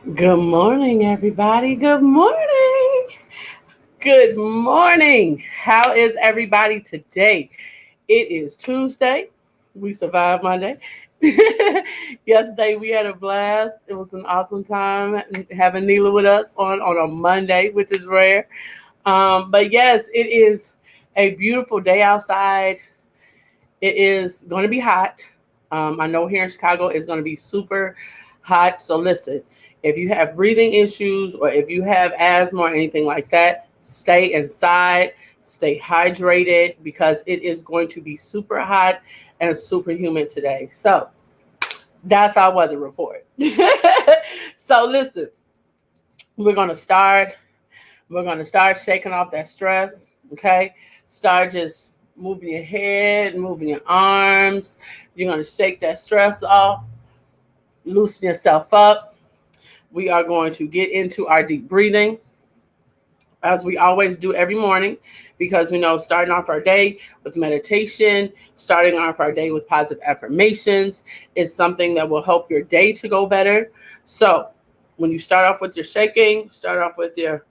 Good morning, everybody. Good morning. Good morning. How is everybody today? It is Tuesday. We survived Monday. Yesterday we had a blast. It was an awesome time having Neila with us on a Monday, which is rare. But yes, it is a beautiful day outside. It is going to be hot. I know here in Chicago it's going to be super hot. So listen, if you have breathing issues or if you have asthma or anything like that, stay inside, stay hydrated because it is going to be super hot and super humid today. So that's our weather report. So listen, we're going to start. We're going to start shaking off that stress. Okay. Start just moving your head, moving your arms. You're going to shake that stress off, loosen yourself up. We are going to get into our deep breathing as we always do every morning because we know starting off our day with meditation, starting off our day with positive affirmations is something that will help your day to go better. So when you start off with your shaking, start off with your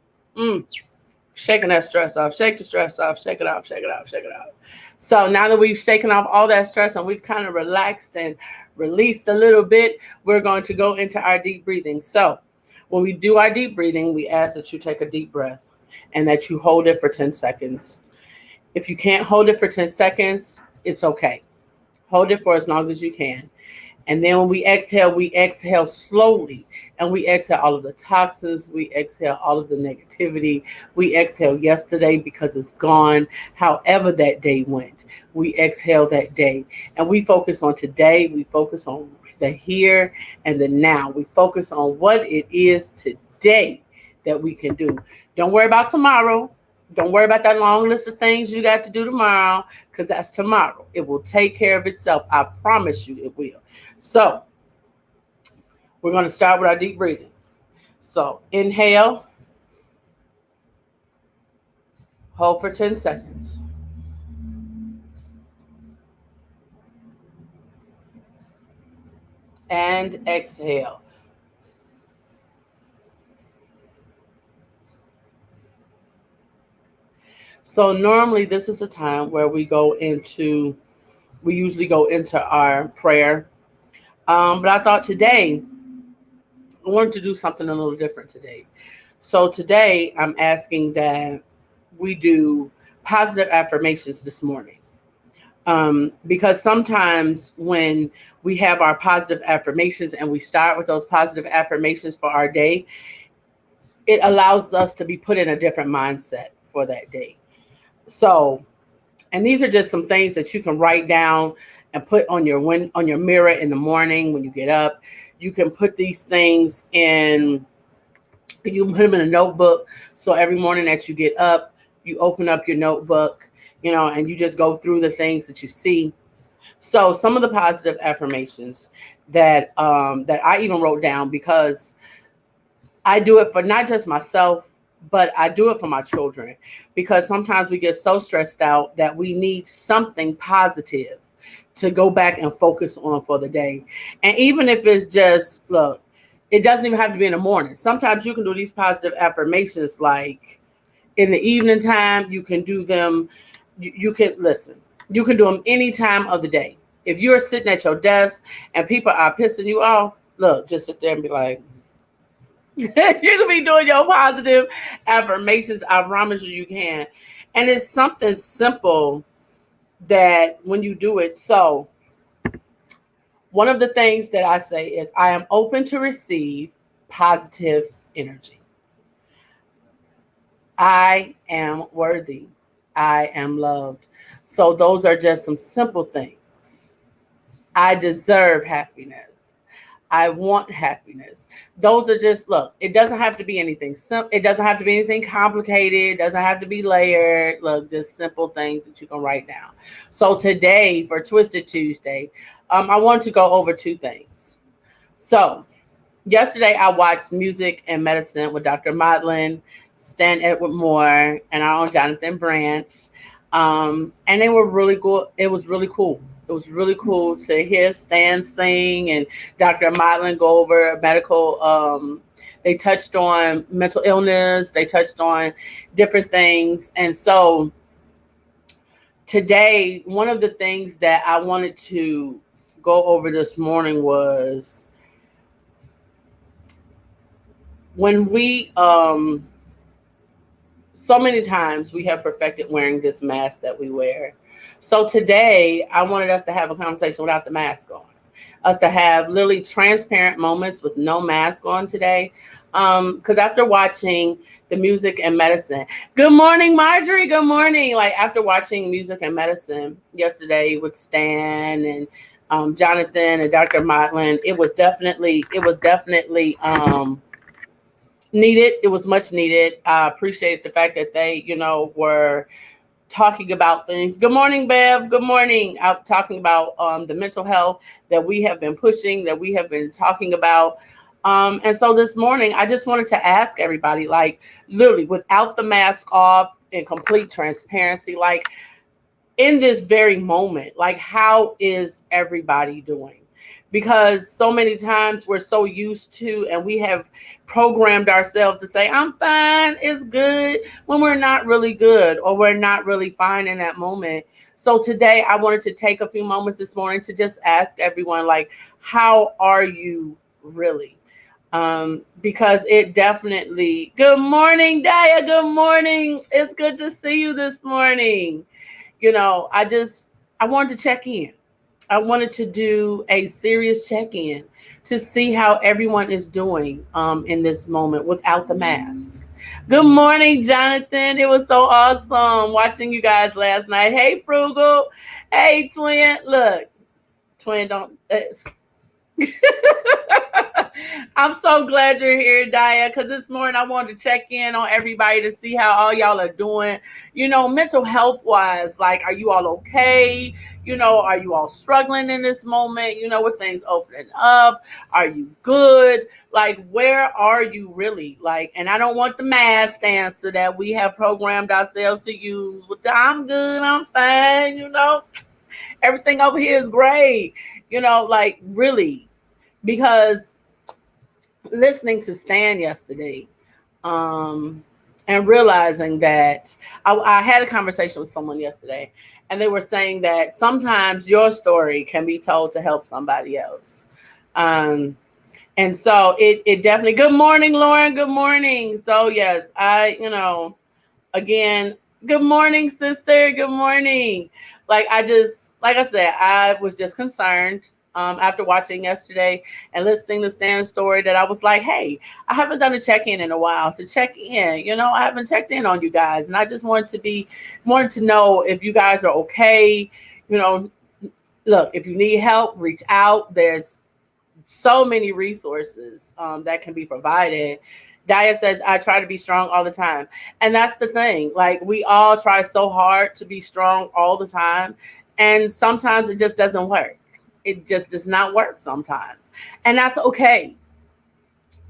shaking that stress off, shake the stress off, shake it off, shake it off, shake it off. So now that we've shaken off all that stress and we've kind of relaxed and released a little bit, we're going to go into our deep breathing. So when we do our deep breathing, we ask that you take a deep breath and that you hold it for 10 seconds. If you can't hold it for 10 seconds, it's okay. Hold it for as long as you can. And then when we exhale slowly and we exhale all of the toxins, we exhale all of the negativity. We exhale yesterday because it's gone. However, that day went, we exhale that day and we focus on today. We focus on the here and the now. We focus on what it is today that we can do. Don't worry about tomorrow. Don't worry about that long list of things you got to do tomorrow because that's tomorrow. It will take care of itself. I promise you it will. So, we're going to start with our deep breathing. So, inhale, hold for 10 seconds, and exhale. So, normally, this is a time where we usually go into our prayer. But I thought today, I wanted to do something a little different today. So today I'm asking that we do positive affirmations this morning. Because sometimes when we have our positive affirmations and we start with those positive affirmations for our day, it allows us to be put in a different mindset for that day. So, and these are just some things that you can write down and put on your mirror in the morning when you get up. You can put these things in. You put them in a notebook. So every morning that you get up, you open up your notebook, and you just go through the things that you see. So some of the positive affirmations that I even wrote down because I do it for not just myself, but I do it for my children because sometimes we get so stressed out that we need something positive to go back and focus on for the day. And even if it's just, look, it doesn't even have to be in the morning. Sometimes you can do these positive affirmations like in the evening time. You can do them, you can listen, you can do them any time of the day. If you're sitting at your desk and people are pissing you off, look, just sit there and be like, you can be doing your positive affirmations. I promise you, you can. And it's something simple that when you do it. So, one of the things that I say is, I am open to receive positive energy. I am worthy. I am loved. So, those are just some simple things. I deserve happiness. I want happiness. Those are just, look, it doesn't have to be anything simple. It doesn't have to be anything complicated. It doesn't have to be layered. Look, just simple things that you can write down. So today for Twisted Tuesday, I want to go over two things. So yesterday I watched Music and Medicine with Dr. Madeline, Stan Edward Moore, and our own Jonathan Branch. And they were really cool. It was really cool. It was really cool to hear Stan sing and Dr. Motlin go over medical. They touched on mental illness. They touched on different things. And so today, one of the things that I wanted to go over this morning was when so many times we have perfected wearing this mask that we wear. So today, I wanted us to have a conversation without the mask on, us to have literally transparent moments with no mask on today. Because after watching the music and medicine, good morning, Marjorie. Good morning. Like after watching music and medicine yesterday with Stan and Jonathan and Dr. Motlin, it was definitely needed. It was much needed. I appreciate the fact that they, were talking about things. Good morning, Bev. Good morning. Out talking about the mental health that we have been pushing, that we have been talking about. And so this morning, I just wanted to ask everybody, like literally without the mask off, in complete transparency, like in this very moment, like how is everybody doing? Because so many times we're so used to, and we have programmed ourselves to say, I'm fine, it's good, when we're not really good or we're not really fine in that moment. So today I wanted to take a few moments this morning to just ask everyone, like, how are you really? Because it definitely, good morning, Daya, good morning. It's good to see you this morning. I wanted to check in. I wanted to do a serious check-in to see how everyone is doing in this moment without the mask. Good morning, Jonathan. It was so awesome watching you guys last night. Hey, Frugal. Hey, Twin. Look, Twin, don't. I'm so glad you're here, Daya, because this morning I wanted to check in on everybody to see how all y'all are doing. Mental health wise, like, are you all okay? Are you all struggling in this moment? With things opening up, are you good? Like, where are you really? Like, and I don't want the mask answer that we have programmed ourselves to use with the I'm good, I'm fine, everything over here is great, like really, because listening to Stan yesterday, and realizing that I had a conversation with someone yesterday, and they were saying that sometimes your story can be told to help somebody else. And so it definitely, good morning, Lauren. Good morning. So yes, again, good morning, sister. Good morning. Like I said, I was just concerned after watching yesterday and listening to Stan's story that I was like, hey, I haven't done a check-in in a while to check in. I haven't checked in on you guys, and I just wanted to know if you guys are okay. Look, if you need help, reach out. There's so many resources that can be provided. Dia says, I try to be strong all the time. And that's the thing. Like, we all try so hard to be strong all the time. And sometimes it just doesn't work. It just does not work sometimes. And that's okay.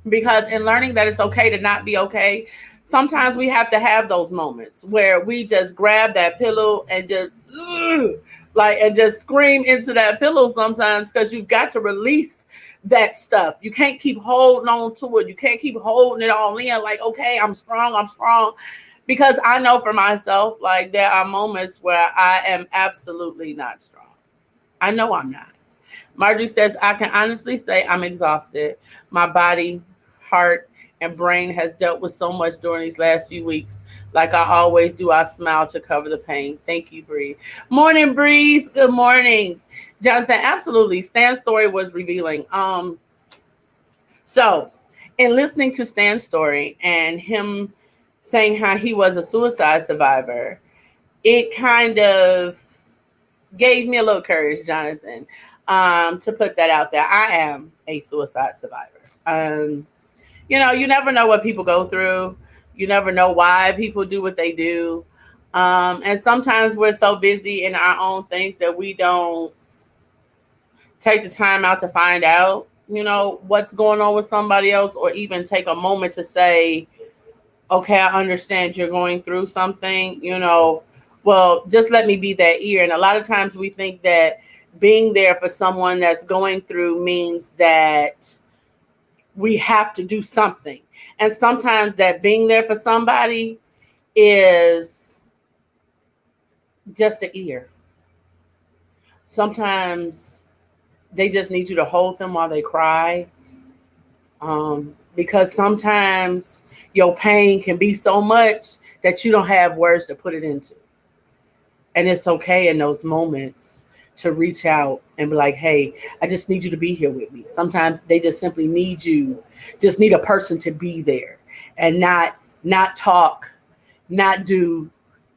Because in learning that it's okay to not be okay, sometimes we have to have those moments where we just grab that pillow and just and just scream into that pillow sometimes, because you've got to release that stuff. You can't keep holding on to it. You can't keep holding it all in like, okay, I'm strong. Because I know for myself, like, there are moments where I am absolutely not strong. I know I'm not. Marjorie says, I can honestly say I'm exhausted. My body, heart, and brain has dealt with so much during these last few weeks. Like I always do, I smile to cover the pain. Thank you, Bree. Morning, Breeze. Good morning. Jonathan, absolutely. Stan's story was revealing. So in listening to Stan's story and him saying how he was a suicide survivor, it kind of gave me a little courage, Jonathan, to put that out there. I am a suicide survivor. You never know what people go through. You never know why people do what they do. And sometimes we're so busy in our own things that we don't take the time out to find out, what's going on with somebody else, or even take a moment to say, okay, I understand you're going through something, well, just let me be that ear. And a lot of times we think that being there for someone that's going through means that we have to do something. And sometimes that being there for somebody is just an ear. Sometimes they just need you to hold them while they cry. Because sometimes your pain can be so much that you don't have words to put it into. And it's okay in those moments to reach out and be like, hey, I just need you to be here with me. Sometimes they just simply need you, just need a person to be there and not talk, not do,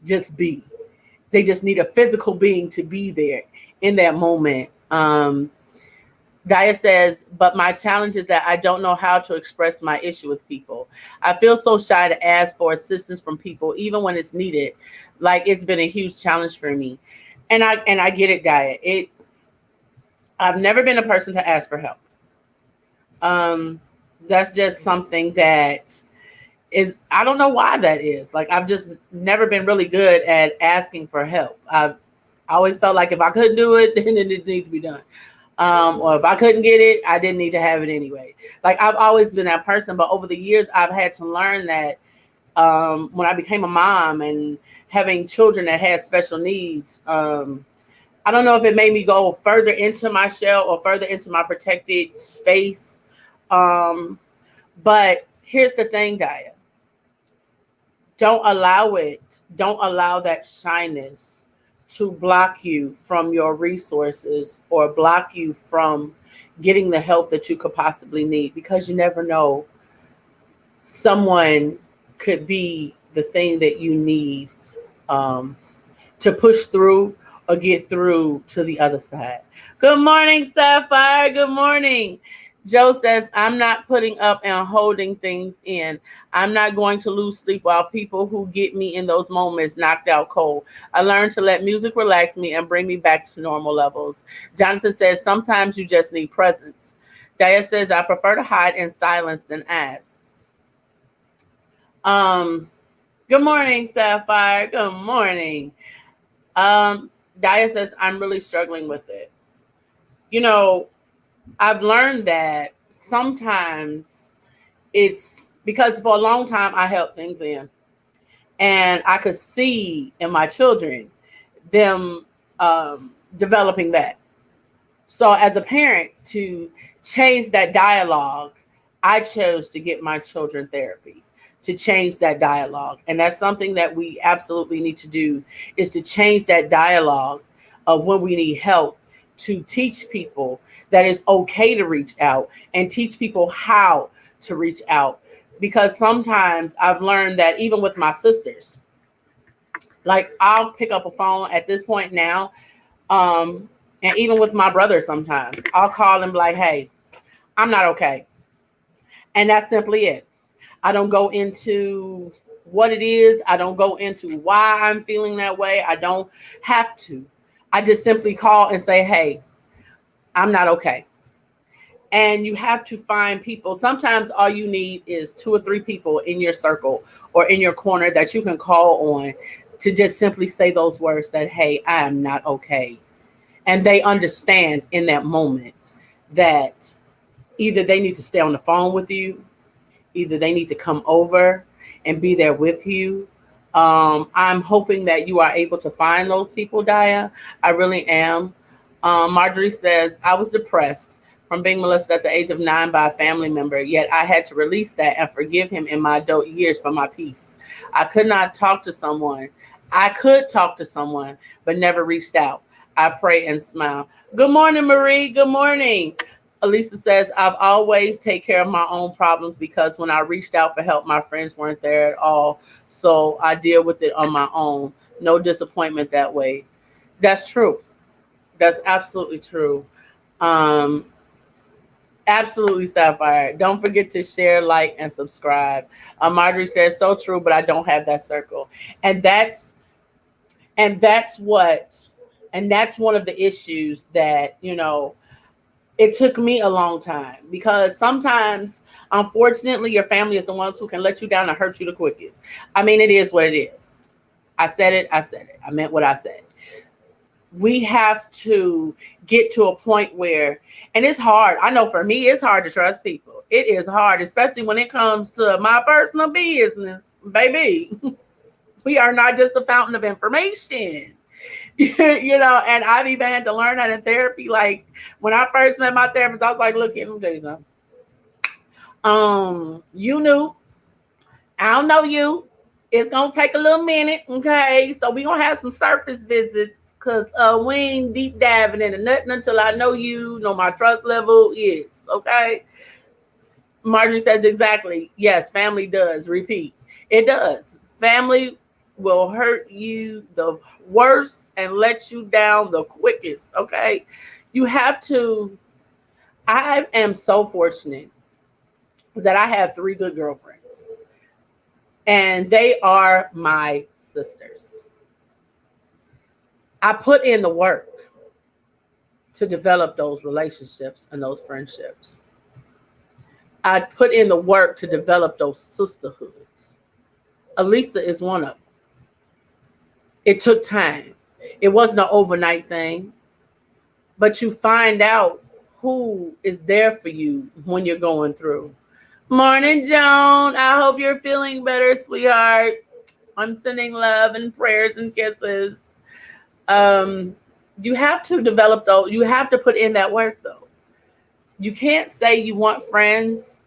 just be. They just need a physical being to be there in that moment. Dia says, but my challenge is that I don't know how to express my issue with people. I feel so shy to ask for assistance from people, even when it's needed. Like it's been a huge challenge for me. And I get it, Dia. I've never been a person to ask for help. That's just something that is, I don't know why that is. Like I've just never been really good at asking for help. I always felt like if I couldn't do it, then it didn't need to be done. Or if I couldn't get it, I didn't need to have it anyway. Like I've always been that person, but over the years, I've had to learn that when I became a mom and having children that had special needs, I don't know if it made me go further into my shell or further into my protected space. But here's the thing, Dia. Don't allow that shyness to block you from your resources or block you from getting the help that you could possibly need, because you never know, someone could be the thing that you need to push through or get through to the other side. Good morning, Sapphire. Good morning. Joe says, I'm not putting up and holding things in. I'm not going to lose sleep while people who get me in those moments knocked out cold. I learned to let music relax me and bring me back to normal levels. Jonathan says, sometimes you just need presence. Dia says, I prefer to hide in silence than ask. Good morning, Sapphire. Good morning. Dia says, I'm really struggling with it. You know, I've learned that sometimes it's because for a long time I held things in, and I could see in my children them developing that. So as a parent, to change that dialogue, I chose to get my children therapy to change that dialogue. And that's something that we absolutely need to do, is to change that dialogue of when we need help, to teach people that it's okay to reach out and teach people how to reach out. Because sometimes I've learned that even with my sisters, like I'll pick up a phone at this point now, and even with my brother sometimes, I'll call and be like, hey, I'm not okay. And that's simply it. I don't go into what it is. I don't go into why I'm feeling that way. I don't have to. I just simply call and say, hey, I'm not okay. And you have to find people. Sometimes all you need is 2 or 3 people in your circle or in your corner that you can call on to just simply say those words that, hey, I am not okay. And they understand in that moment that either they need to stay on the phone with you, either they need to come over and be there with you. I'm hoping that you are able to find those people, Dia. I really am. Marjorie says, I was depressed from being molested at the age of 9 by a family member, yet I had to release that and forgive him in my adult years for my peace. I could talk to someone, but never reached out. I pray and smile. Good morning, Marie. Good morning. Elisa says, I've always take care of my own problems because when I reached out for help, my friends weren't there at all. So I deal with it on my own. No disappointment that way. That's true. That's absolutely true. Absolutely, Sapphire. Don't forget to share, like, and subscribe. Marjorie says, so true, but I don't have that circle. And that's one of the issues that, it took me a long time, because sometimes, unfortunately, your family is the ones who can let you down and hurt you the quickest. I mean, it is what it is. I said it. I meant what I said. We have to get to a point where, and it's hard. I know for me, it's hard to trust people. It is hard, especially when it comes to my personal business, baby. We are not just a fountain of information. And I've even had to learn that in therapy. Like when I first met my therapist, I was like, look, let me tell you something. You knew, I don't know you. It's gonna take a little minute, okay? So we gonna have some surface visits because we ain't deep diving into nothing until I know you, know my trust level is, okay? Marjorie says exactly. Yes, family does. Repeat. It does. Family will hurt you the worst and let you down the quickest, okay? You have to. I am so fortunate that I have 3 good girlfriends, and they are my sisters. I put in the work to develop those relationships and those friendships. I put in the work to develop those sisterhoods. Elisa is one of them. It took time. It wasn't an overnight thing, but you find out who is there for you when you're going through. Morning, Joan. I hope you're feeling better, sweetheart. I'm sending love and prayers and kisses. You have to develop those. You have to put in that work, though. You can't say you want friends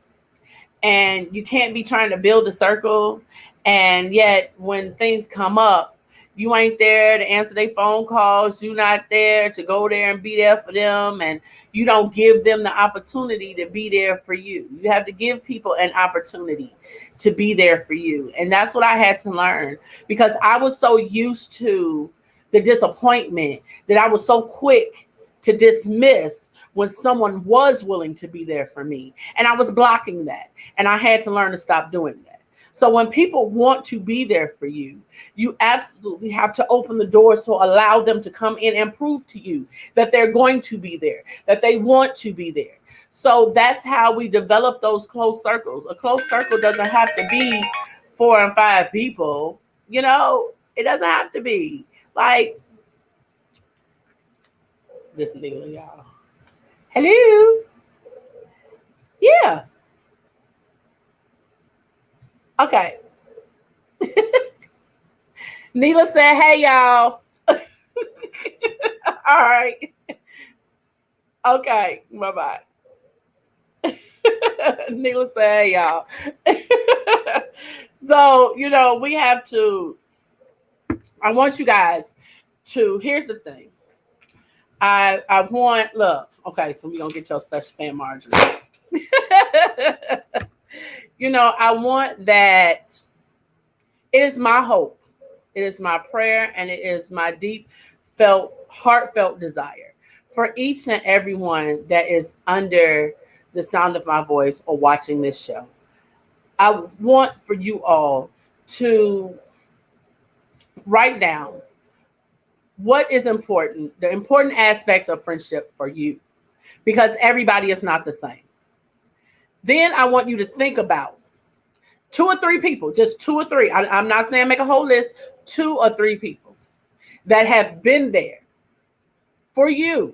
and you can't be trying to build a circle, and yet when things come up, you ain't there to answer their phone calls. You're not there to go there and be there for them, and you don't give them the opportunity to be there for you. You have to give people an opportunity to be there for you, and that's what I had to learn, because I was so used to the disappointment that I was so quick to dismiss when someone was willing to be there for me. And I was blocking that. And I had to learn to stop doing that. So when people want to be there for you, you absolutely have to open the doors to allow them to come in and prove to you that they're going to be there, that they want to be there. So that's how we develop those close circles. A close circle doesn't have to be 4 and 5 people. It doesn't have to be. Like, this Neila, y'all. Hello. Yeah. Okay. Neila said, hey, y'all. All right. Okay. Bye-bye. Neila said, hey, y'all. So, we have to, I want you guys to, here's the thing. I want, look, okay, so we're going to get your special fan, Marjorie. I want that. It is my hope, it is my prayer, and it is my deep heartfelt desire for each and everyone that is under the sound of my voice or watching this show. I want for you all to write down what is important, the important aspects of friendship for you, because everybody is not the same. Then I want you to think about 2 or 3 people, just 2 or 3. I'm not saying make a whole list, 2 or 3 people that have been there for you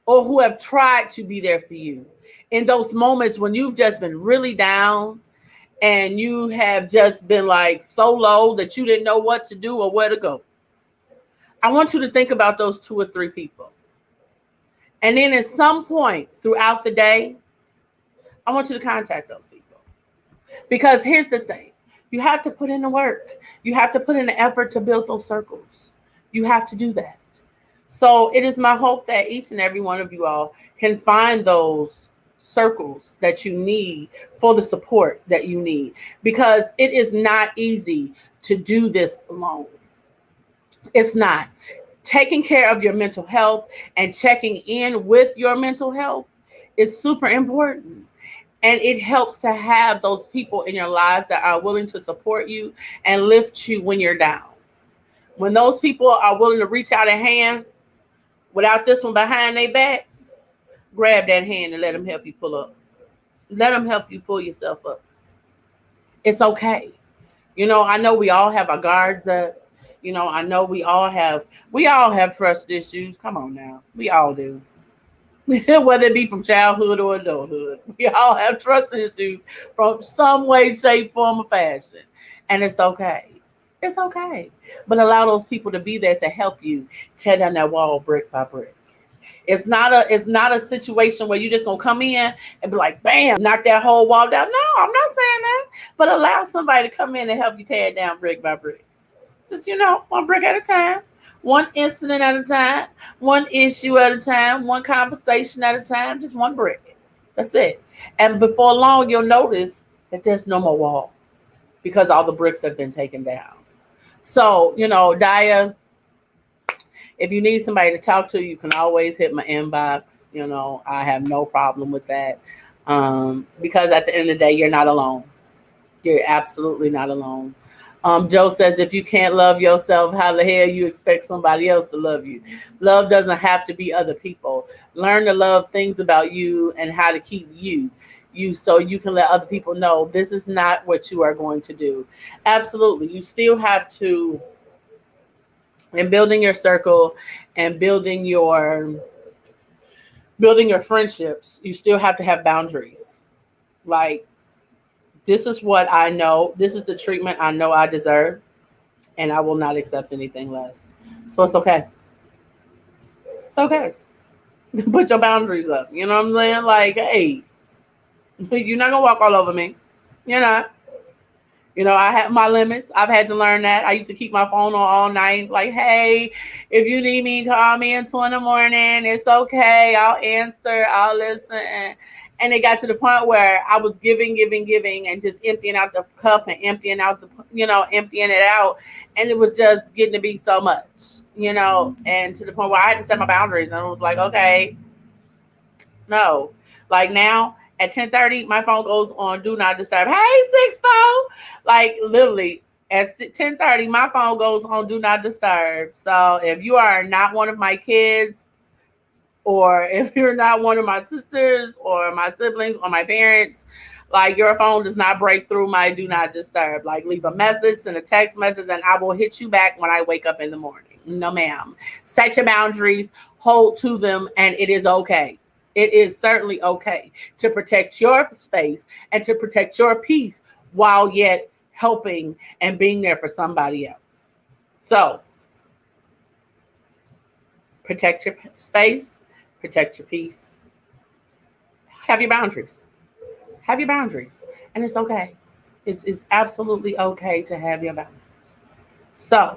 or who have tried to be there for you in those moments when you've just been really down and you have just been like so low that you didn't know what to do or where to go. I want you to think about those 2 or 3 people. And then at some point throughout the day, I want you to contact those people. Because here's the thing. You have to put in the work. You have to put in the effort to build those circles. You have to do that. So it is my hope that each and every one of you all can find those circles that you need for the support that you need. Because it is not easy to do this alone. It's not. Taking care of your mental health and checking in with your mental health is super important. And it helps to have those people in your lives that are willing to support you and lift you when you're down. When those people are willing to reach out a hand without this one behind their back, grab that hand and let them help you pull up. Let them help you pull yourself up. It's okay. I know we all have our guards up. I know we all have trust issues. Come on now. We all do. Whether it be from childhood or adulthood. We all have trust issues from some way, shape, form, or fashion. And it's okay. It's okay. But allow those people to be there to help you tear down that wall brick by brick. It's not a situation where you just gonna come in and be like, bam, knock that whole wall down. No, I'm not saying that. But allow somebody to come in and help you tear it down brick by brick. Just, one brick at a time, one incident at a time, one issue at a time, one conversation at a time, just one brick. That's it. And before long, you'll notice that there's no more wall because all the bricks have been taken down. So, Daya, if you need somebody to talk to, you can always hit my inbox. I have no problem with that. Because at the end of the day, you're not alone. You're absolutely not alone. Joe says, if you can't love yourself, how the hell you expect somebody else to love you? Love doesn't have to be other people. Learn to love things about you and how to keep you so you can let other people know this is not what you are going to do. Absolutely. You still have to, in building your circle and building your friendships, you still have to have boundaries. Like, this is what I know. This is the treatment I know I deserve, and I will not accept anything less. So it's okay. It's okay. Put your boundaries up. You know what I'm saying? Like, hey, you're not gonna walk all over me. You're not. I have my limits. I've had to learn that. I used to keep my phone on all night. Like, hey, if you need me, call me at 2 in the morning. It's okay. I'll answer. I'll listen. And it got to the point where I was giving, giving, giving, and just emptying out the cup and emptying it out. And it was just getting to be so much. And to the point where I had to set my boundaries. And I was like, okay, no. Like now, at 10:30, my phone goes on do not disturb. Hey, 6-4. Like literally at 10:30, my phone goes on do not disturb. So if you are not one of my kids, or if you're not one of my sisters or my siblings or my parents, like your phone does not break through my do not disturb. Like leave a message, send a text message, and I will hit you back when I wake up in the morning. No, ma'am. Set your boundaries, hold to them, and it is okay. It is certainly okay to protect your space and to protect your peace while yet helping and being there for somebody else. So protect your space, protect your peace, have your boundaries. Have your boundaries. And it's okay. It's absolutely okay to have your boundaries. So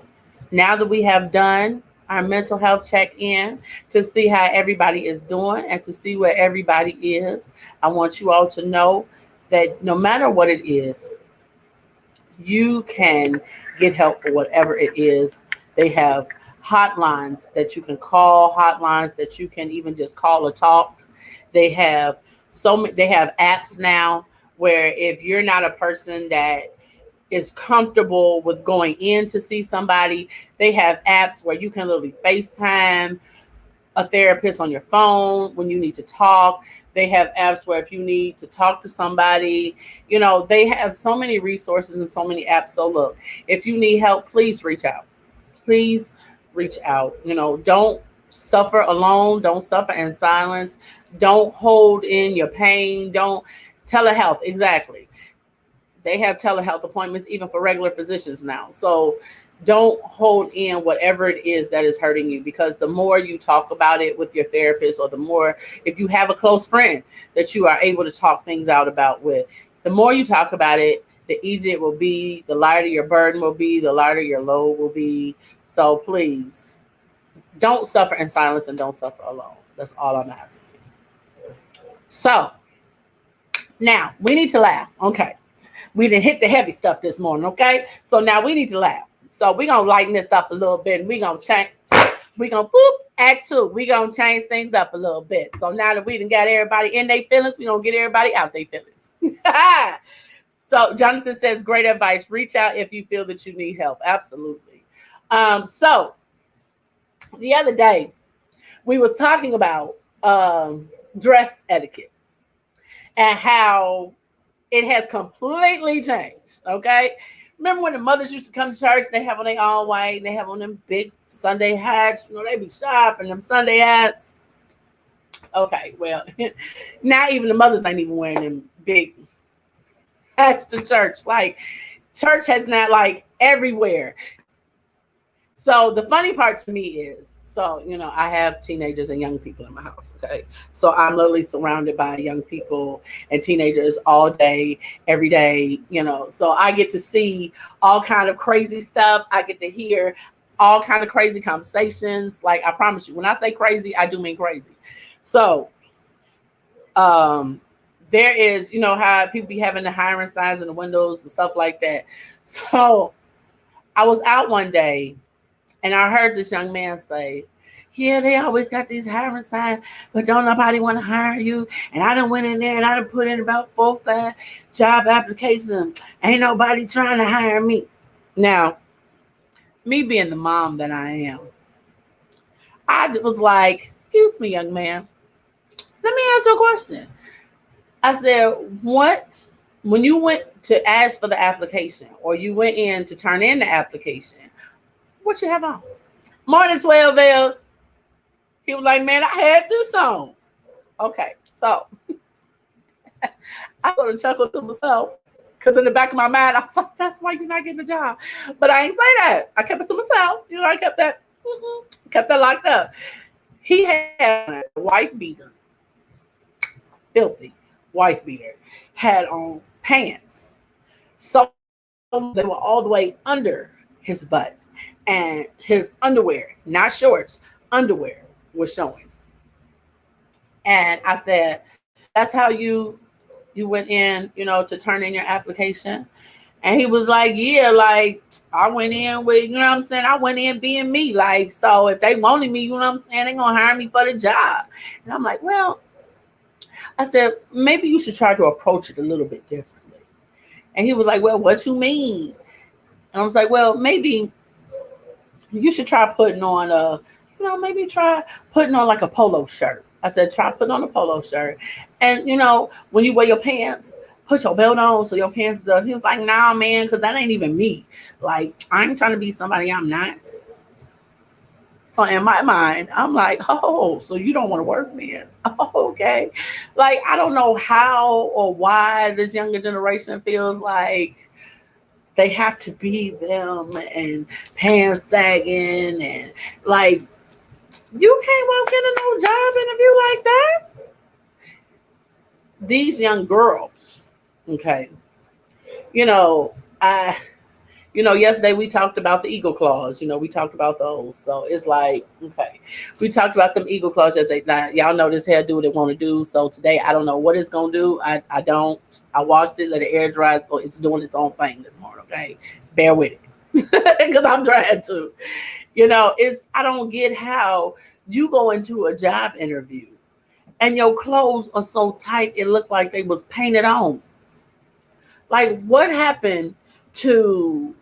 now that we have done our mental health check in to see how everybody is doing and to see where everybody is, I want you all to know that no matter what it is, you can get help for whatever it is. They have hotlines that you can call, hotlines that you can even just call or talk. They have they have apps now where if you're not a person that is comfortable with going in to see somebody, they have apps where you can literally FaceTime a therapist on your phone when you need to talk. They have apps where if you need to talk to somebody, they have so many resources and so many apps. So look, if you need help, please reach out. Please reach out. Don't suffer alone. Don't suffer in silence. Don't hold in your pain. Don't telehealth. Exactly. They have telehealth appointments even for regular physicians now. So don't hold in whatever it is that is hurting you, because the more you talk about it with your therapist, or the more, if you have a close friend that you are able to talk things out about with, the more you talk about it, the easier it will be, the lighter your burden will be, the lighter your load will be. So please don't suffer in silence and don't suffer alone. That's all I'm asking. So now we need to laugh. Okay. We didn't hit the heavy stuff this morning, okay? So now we need to laugh. So we're going to lighten this up a little bit, and we're going to change. We're going to, act two. We're going to change things up a little bit. So now that we done got everybody in their feelings, we're going to get everybody out their feelings. So Jonathan says, great advice. Reach out if you feel that you need help. Absolutely. So the other day, we was talking about dress etiquette and how it has completely changed. Okay. Remember when the mothers used to come to church? They have on their all white. And they have on them big Sunday hats. They be sharp and them Sunday hats. Okay, well, now even the mothers ain't even wearing them big hats to church. Like church has not like everywhere. So the funny part to me is, so I have teenagers and young people in my house. Okay, so I'm literally surrounded by young people and teenagers all day, every day. So I get to see all kind of crazy stuff. I get to hear all kind of crazy conversations. Like I promise you, when I say crazy, I do mean crazy. So um, there is, how people be having the hiring signs in the windows and stuff like that. So I was out one day and I heard this young man say, yeah, they always got these hiring signs, but don't nobody want to hire you. And I done went in there and I done put in about 4 or 5 job applications. Ain't nobody trying to hire me. Now, me being the mom that I am, I was like, excuse me, young man, let me ask you a question. I said, what, when you went to ask for the application or you went in to turn in the application, what you have on? Morning, 12 bells. He was like, man, I had this on. Okay, so I sort of chuckled to myself because in the back of my mind, I was like, that's why you're not getting the job. But I ain't say that. I kept it to myself. I kept that locked up. He had a wife beater, filthy wife beater, had on pants. So they were all the way under his butt. And his underwear, not shorts, underwear was showing. And I said, that's how you went in, to turn in your application. And he was like, yeah, like I went in with, what I'm saying? I went in being me. Like, so if they wanted me, what I'm saying, they gonna hire me for the job. And I'm like, well, I said, maybe you should try to approach it a little bit differently. And he was like, well, what you mean? And I was like, well, maybe you should try putting on maybe try putting on like a polo shirt. I said, try putting on a polo shirt. And, when you wear your pants, put your belt on so your pants is up. He was like, nah, man, because that ain't even me. Like, I ain't trying to be somebody I'm not. So in my mind, I'm like, oh, so you don't want to work, man? Oh, okay. Like, I don't know how or why this younger generation feels like they have to be them and pants sagging and like you can't walk into no job interview like that. These young girls, okay, you know, I yesterday we talked about the eagle claws. We talked about those. So it's like, okay, we talked about them eagle claws yesterday. Now, y'all know this hair do what it want to do. So today, I don't know what it's going to do. I don't. I washed it, let it air dry. So it's doing its own thing this morning, okay? Bear with it. Because I'm trying to. I don't get how you go into a job interview and your clothes are so tight it looked like they was painted on. Like, what happened to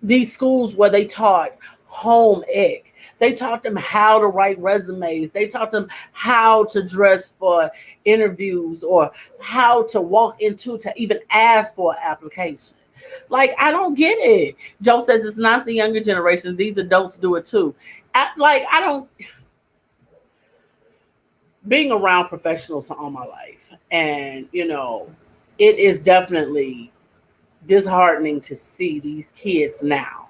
these schools where they taught home ec? They taught them how to write resumes. They taught them how to dress for interviews or how to walk into to even ask for an application. Like, I don't get it. Joe says it's not the younger generation. These adults do it too. I don't, being around professionals all my life. And, it is definitely disheartening to see these kids now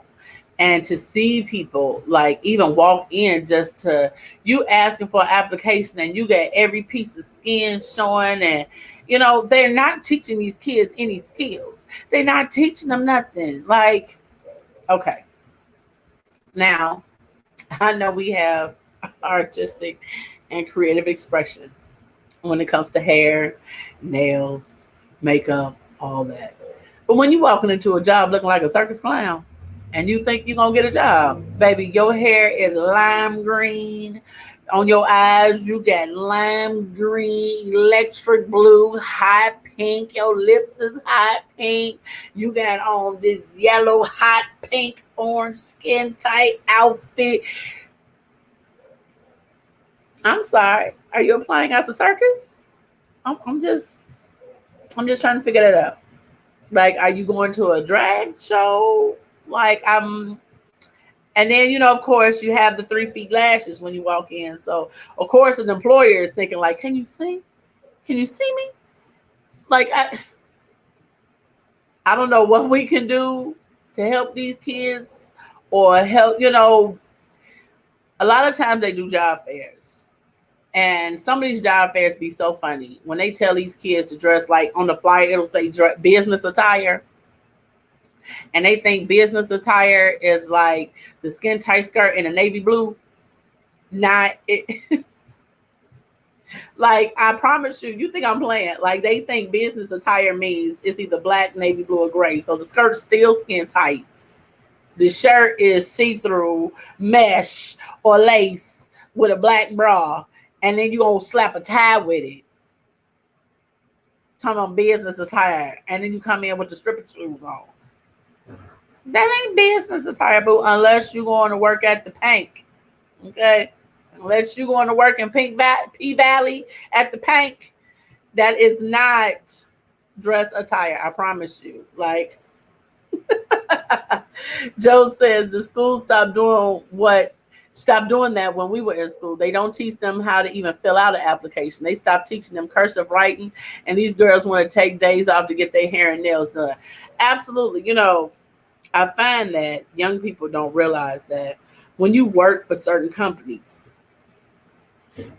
and to see people like even walk in just to you asking for an application and you get every piece of skin showing. And they're not teaching these kids any skills. They're not teaching them nothing. Like, okay, now I know we have artistic and creative expression when it comes to hair, nails, makeup, all that. But when you walking into a job looking like a circus clown and you think you're gonna get a job, baby, your hair is lime green. On your eyes, you got lime green, electric blue, hot pink. Your lips is hot pink. You got on this yellow, hot pink, orange skin tight outfit. I'm sorry. Are you applying at the circus? I'm just trying to figure that out. Like, are you going to a drag show? Like, and then, of course, you have the 3 feet lashes when you walk in. So, of course, an employer is thinking, like, can you see? Can you see me? Like, I don't know what we can do to help these kids or help, a lot of times they do job fairs. And some of these job fairs be so funny. When they tell these kids to dress, like on the flyer, it'll say business attire. And they think business attire is like the skin tight skirt in a navy blue. Not it. Like, I promise you think I'm playing. Like, they think business attire means it's either black, navy blue, or gray. So the skirt's still skin tight. The shirt is see-through, mesh, or lace with a black bra. And then you gonna slap a tie with it. Talking about business attire. And then you come in with the stripper shoes on. That ain't business attire, boo, unless you're going to work at the Pank. Okay? Unless you're going to work in P Valley at the Pank. That is not dress attire, I promise you. Like, Joe says the school stopped doing that when we were in school. They don't teach them how to even fill out an application. They stopped teaching them cursive writing, and these girls want to take days off to get their hair and nails done. Absolutely. I find that young people don't realize that when you work for certain companies,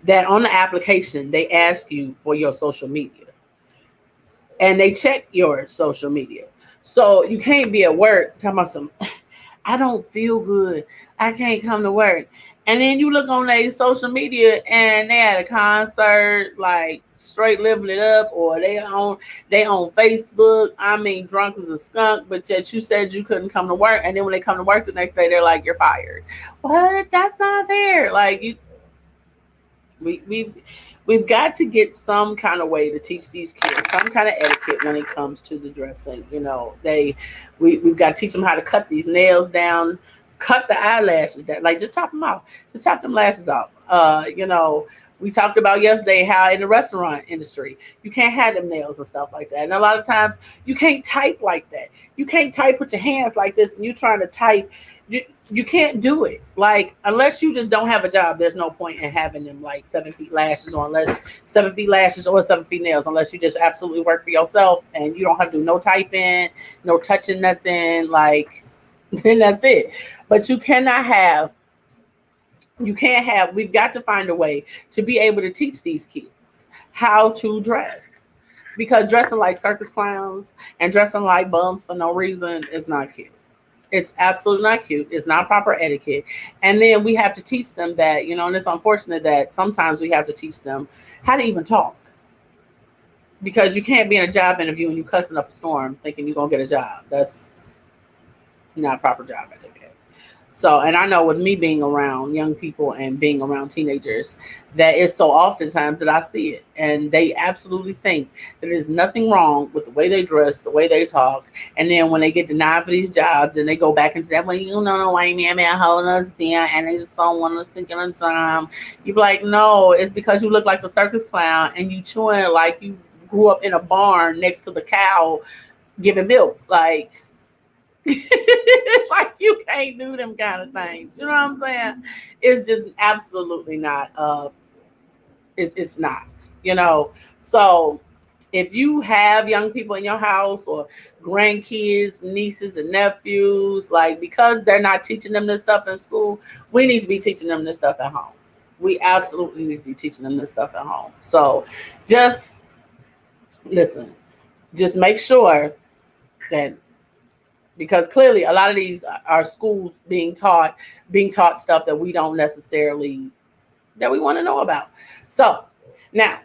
that on the application, they ask you for your social media and they check your social media. So you can't be at work talking about I don't feel good. I can't come to work. And then you look on their social media and they at a concert, like straight living it up, or they on Facebook. I mean, drunk as a skunk, but yet you said you couldn't come to work. And then when they come to work the next day, they're like, you're fired. What? That's not fair. Like, we've got to get some kind of way to teach these kids some kind of etiquette when it comes to the dressing. We've got to teach them how to cut these nails down, cut the eyelashes down, like just chop them off, just chop them lashes off. We talked about yesterday how in the restaurant industry you can't have them nails and stuff like that, and a lot of times you can't type like that. You can't type with your hands like this, and you trying to type. You can't do it. Like, unless you just don't have a job, there's no point in having them like 7 feet lashes, or unless 7 feet lashes or 7 feet nails, unless you just absolutely work for yourself and you don't have to do no typing, no touching nothing. Like, then that's it. But we've got to find a way to be able to teach these kids how to dress. Because dressing like circus clowns and dressing like bums for no reason is not cute. It's absolutely not cute. It's not proper etiquette. And then we have to teach them that, and it's unfortunate that sometimes we have to teach them how to even talk. Because you can't be in a job interview and you cussing up a storm thinking you're going to get a job. That's not proper job etiquette. So, and I know with me being around young people and being around teenagers, that it's so oftentimes that I see it. And they absolutely think that there's nothing wrong with the way they dress, the way they talk. And then when they get denied for these jobs and they go back into that, well, the white man been holding us down and they just don't want us to get a job. You be like, no, it's because you look like a circus clown and you chewing like you grew up in a barn next to the cow giving milk. Like, like, you can't do them kind of things. You know what I'm saying? It's just absolutely not. It's not. So if you have young people in your house or grandkids, nieces and nephews, like, because they're not teaching them this stuff in school, we need to be teaching them this stuff at home. We absolutely need to be teaching them this stuff at home. So just listen. Just make sure that, because clearly a lot of these are schools being taught stuff that we don't necessarily, that we want to know about. So now,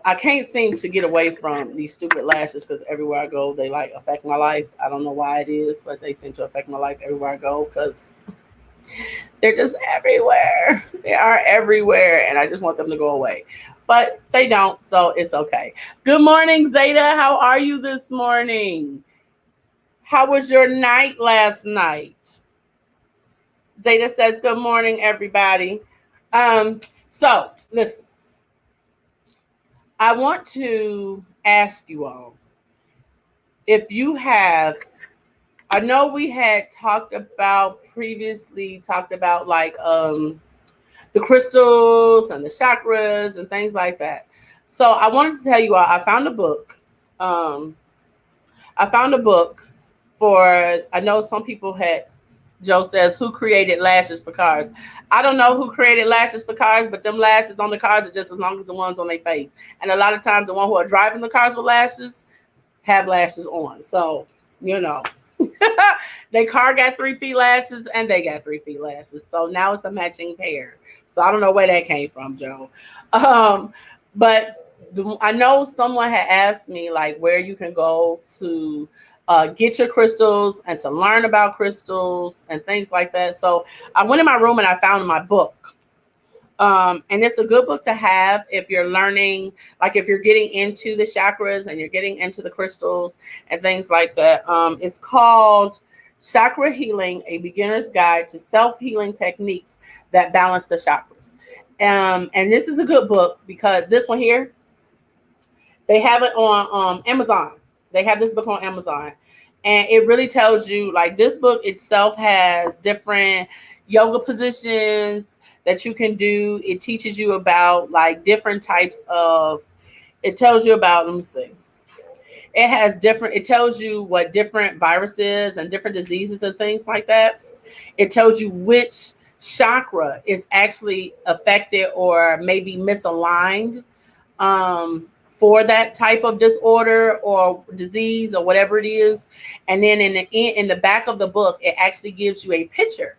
I can't seem to get away from these stupid lashes, because everywhere I go, they like affect my life. I don't know why it is, but they seem to affect my life everywhere I go, because they're just everywhere. They are everywhere, and I just want them to go away. But they don't, so it's okay. Good morning, Zeta. How are you this morning? How was your night last night? Zeta says, good morning, everybody. So, listen. I want to ask you all, if you have, I know we had talked about like the crystals and the chakras and things like that. So I wanted to tell you all, I found a book. Um, I found a book for, I know some people had, Joe says, who created lashes for cars? I don't know who created lashes for cars, but them lashes on the cars are just as long as the ones on their face. And a lot of times the one who are driving the cars with lashes have lashes on. So, you know, their car got 3 feet lashes and they got 3 feet lashes. So now it's a matching pair. So I don't know where that came from, Joe. Um, but I know someone had asked me like where you can go to get your crystals and to learn about crystals and things like that. So I went in my room and I found my book. And it's a good book to have if you're learning, like if you're getting into the chakras and you're getting into the crystals and things like that. It's called Chakra Healing, A Beginner's Guide to Self-Healing Techniques That Balance the Chakras. And this is a good book because this one here, they have it on Amazon. They have this book on Amazon. And it really tells you, like, this book itself has different yoga positions that you can do. It teaches you about like different types of, it tells you about, let me see. It tells you what different viruses and different diseases and things like that. It tells you which chakra is actually affected or maybe misaligned for that type of disorder or disease or whatever it is. And then in the back of the book, it actually gives you a picture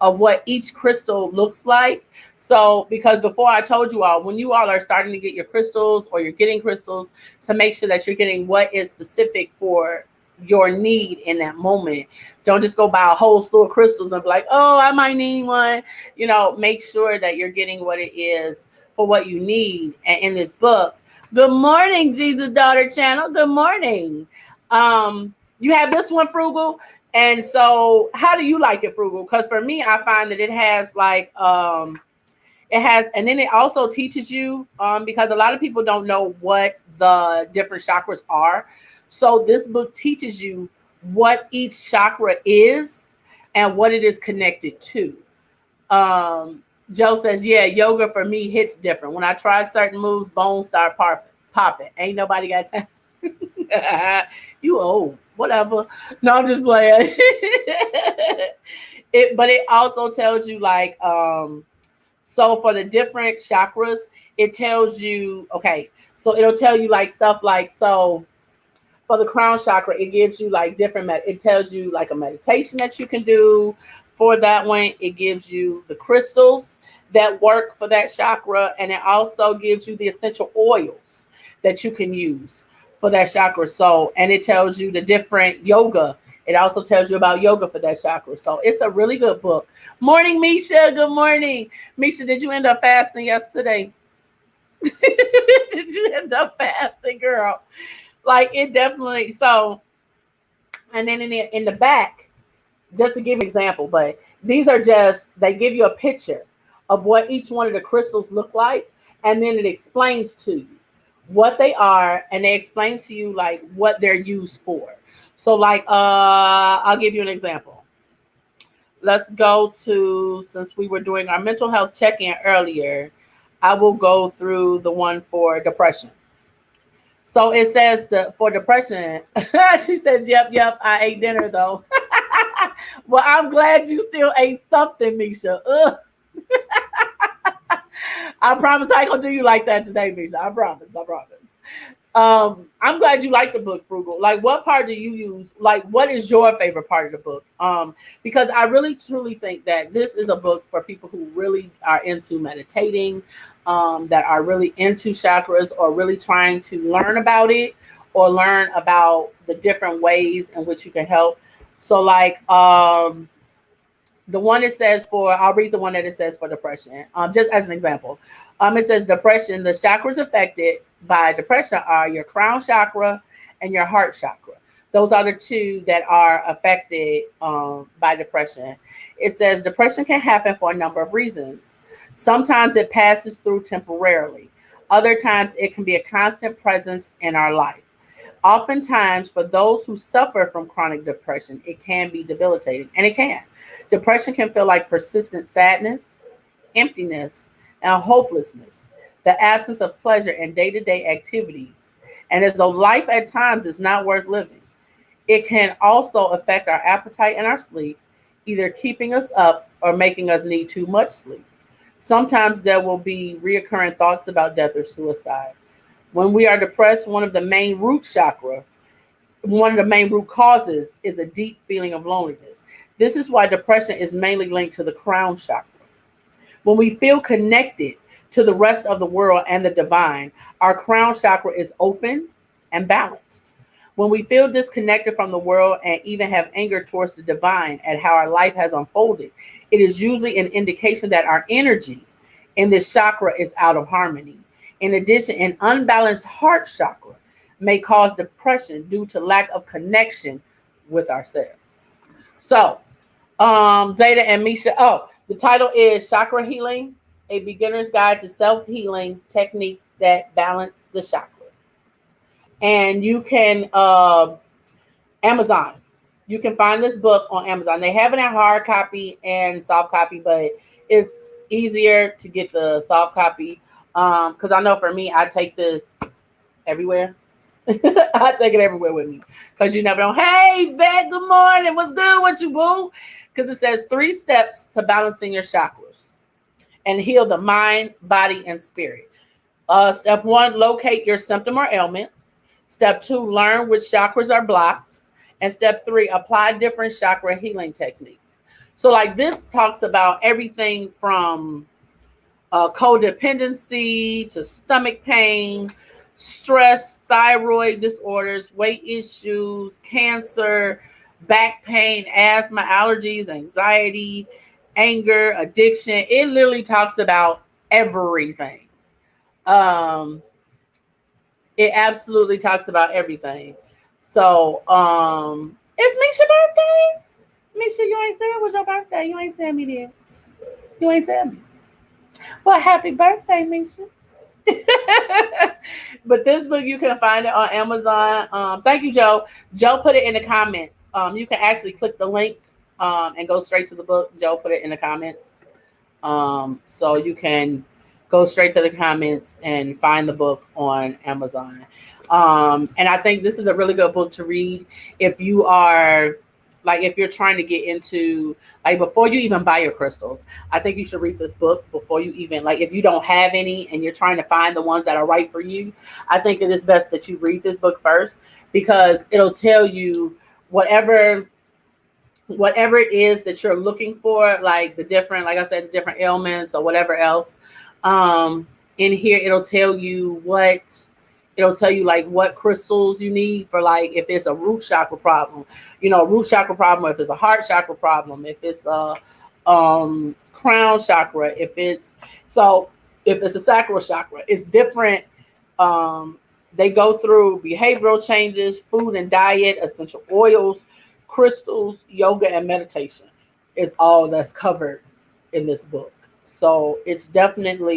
of what each crystal looks like. So, because before I told you all, when you all are starting to get your crystals or you're getting crystals, to make sure that you're getting what is specific for your need in that moment. Don't just go buy a whole store of crystals and be like, oh, I might need one. You know, make sure that you're getting what it is for what you need. And in this book, good morning, Jesus Daughter Channel. Good morning. You have this one, Frugal. And so how do you like it, Frugal? Because for me, I find that it has like it has, and then it also teaches you because a lot of people don't know what the different chakras are. So this book teaches you what each chakra is and what it is connected to. Joe says, yeah, yoga for me hits different. When I try certain moves, bones start popping. Ain't nobody got time. You old, whatever. No, I'm just playing. But it also tells you like, so for the different chakras, it tells you, okay, so it'll tell you like stuff like, so for the crown chakra, it gives you like different, it tells you like a meditation that you can do for that one. It gives you the crystals that work for that chakra. And it also gives you the essential oils that you can use for that chakra. So, and it tells you the different yoga. It also tells you about yoga for that chakra. So it's a really good book. Morning, Misha. Good morning. Misha, did you end up fasting yesterday? Did you end up fasting, girl? Like it definitely. So, and then in the back, just to give you an example, but these are just, they give you a picture of what each one of the crystals look like. And then it explains to you what they are, and they explain to you like what they're used for. So like I'll give you an example. Let's go to, since we were doing our mental health check-in earlier, I will go through the one for depression. So it says for depression, she says, yep, I ate dinner though. Well, I'm glad you still ate something, Misha. I promise I ain't gonna do you like that today, Misha. I promise. I'm glad you like the book, Frugal. Like, what part do you use? Like, what is your favorite part of the book? Because I really truly think that this is a book for people who really are into meditating, that are really into chakras, or really trying to learn about it, or learn about the different ways in which you can help. So, like, the one it says for, I'll read the one that it says for depression, just as an example. It says depression, the chakras affected by depression are your crown chakra and your heart chakra. Those are the two that are affected by depression. It says depression can happen for a number of reasons. Sometimes it passes through temporarily. Other times it can be a constant presence in our life. Oftentimes, for those who suffer from chronic depression, it can be debilitating, and it can. Depression can feel like persistent sadness, emptiness, and hopelessness, the absence of pleasure in day to day activities, and as though life at times is not worth living. It can also affect our appetite and our sleep, either keeping us up or making us need too much sleep. Sometimes there will be reoccurring thoughts about death or suicide. When we are depressed, one of the main root causes is a deep feeling of loneliness. This is why depression is mainly linked to the crown chakra. When we feel connected to the rest of the world and the divine, our crown chakra is open and balanced. When we feel disconnected from the world and even have anger towards the divine at how our life has unfolded, it is usually an indication that our energy in this chakra is out of harmony. In addition, an unbalanced heart chakra may cause depression due to lack of connection with ourselves. So, Zeta and Misha. Oh, the title is Chakra Healing, a beginner's guide to self-healing techniques that balance the chakra. And you can Amazon. You can find this book on Amazon. They have it in hard copy and soft copy, but it's easier to get the soft copy. Because I know for me, I take this everywhere. I take it everywhere with me because you never know. Hey, Vet, good morning. What's good? What you boo? Because it says 3 steps to balancing your chakras and heal the mind, body, and spirit. Step 1, locate your symptom or ailment. Step 2, learn which chakras are blocked. And step 3, apply different chakra healing techniques. So, like this talks about everything from codependency to stomach pain, stress, thyroid disorders, weight issues, cancer, back pain, asthma, allergies, anxiety, anger, addiction. It literally talks about everything. Um, it absolutely talks about everything. So, it's Misha's birthday. Misha, you ain't said it was your birthday. You ain't said me there. You ain't said me. Well, happy birthday, Misha. But this book, you can find it on Amazon. Thank you, Joe. Joe put it in the comments. You can actually click the link and go straight to the book. Joe put it in the comments. So you can go straight to the comments and find the book on Amazon. And I think this is a really good book to read if you are like if you're trying to get into like before you even buy your crystals. I think you should read this book before you even like if you don't have any and you're trying to find the ones that are right for you. I think it is best that you read this book first because it'll tell you whatever it is that you're looking for, like the different, like I said, the different ailments or whatever else. In here, it'll tell you like what crystals you need for like if it's a root chakra problem, root chakra problem, if it's a heart chakra problem, if it's a crown chakra, if it's a sacral chakra, it's different. They go through behavioral changes, food and diet, essential oils, crystals, yoga, and meditation is all that's covered in this book. So it'll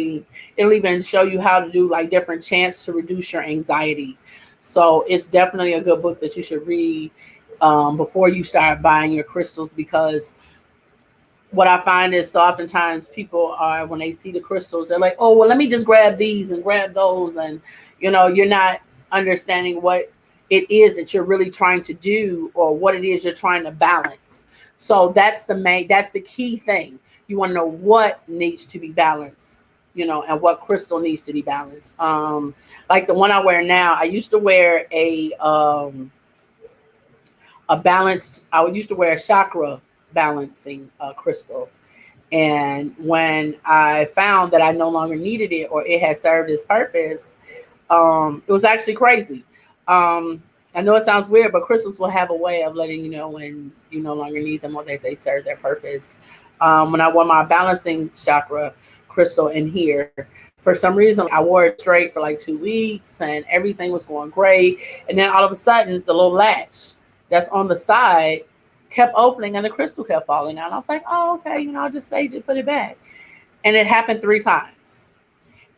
even show you how to do like different chants to reduce your anxiety. So it's definitely a good book that you should read before you start buying your crystals because what I find is so oftentimes people are, when they see the crystals, they're like, oh, well, let me just grab these and grab those. And, you're not understanding what it is that you're really trying to do or what it is you're trying to balance. So that's the key thing. You want to know what needs to be balanced, and what crystal needs to be balanced. Like the one I wear now, I used to wear I used to wear a chakra balancing crystal. And when I found that I no longer needed it or it had served its purpose, it was actually crazy. I know it sounds weird, but crystals will have a way of letting you know when you no longer need them or that they serve their purpose. When I wore my balancing chakra crystal in here, for some reason, I wore it straight for like 2 weeks and everything was going great. And then all of a sudden, the little latch that's on the side kept opening and the crystal kept falling out. I was like, oh, okay, I'll just sage it, put it back. And it happened 3 times.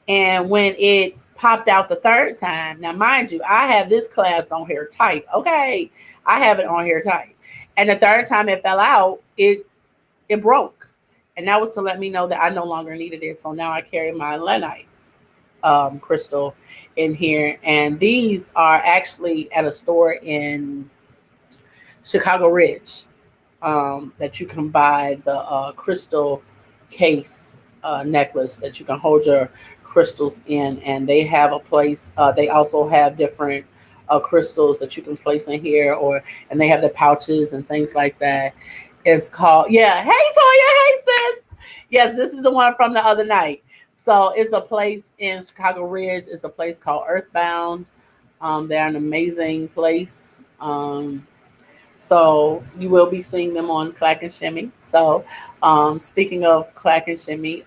And when it popped out the third time. Now, mind you, I have this clasp on here tight. Okay, I have it on here tight. And the third time it fell out, it broke, and that was to let me know that I no longer needed it. So now I carry my lenite crystal in here, and these are actually at a store in Chicago Ridge that you can buy the crystal case necklace that you can hold your crystals in, and they have a place. They also have different crystals that you can place in here, or and they have the pouches and things like that. It's called yeah. Hey Toya, hey sis. Yes, this is the one from the other night. So it's a place in Chicago Ridge. It's a place called Earthbound. They're an amazing place. So you will be seeing them on Clack and Shimmy. So speaking of Clack and Shimmy,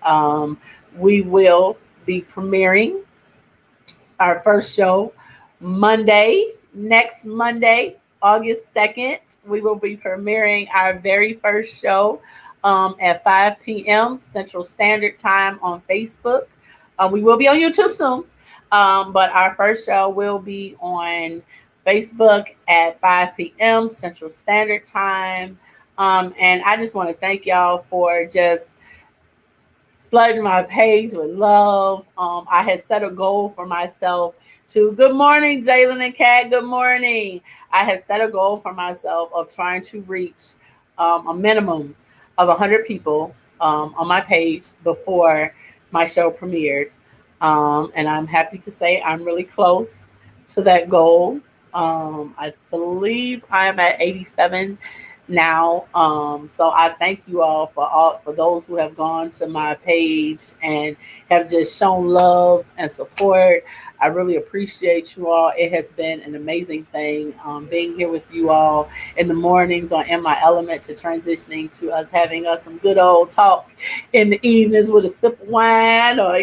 we will be premiering our first show Monday, next Monday, August 2nd. We will be premiering our very first show at 5 p.m. Central Standard Time on Facebook. We will be on YouTube soon, but our first show will be on Facebook at 5 p.m. Central Standard Time. And I just want to thank y'all for just flooding my page with love. I had set a goal for myself to, good morning, Jalen and Kat, good morning. I had set a goal for myself of trying to reach a minimum of 100 people on my page before my show premiered. And I'm happy to say I'm really close to that goal. I believe I'm at 87 now. So I thank you all for those who have gone to my page and have just shown love and support. I really appreciate you all. It has been an amazing thing being here with you all in the mornings or in my element to transitioning to us having us some good old talk in the evenings with a sip of wine or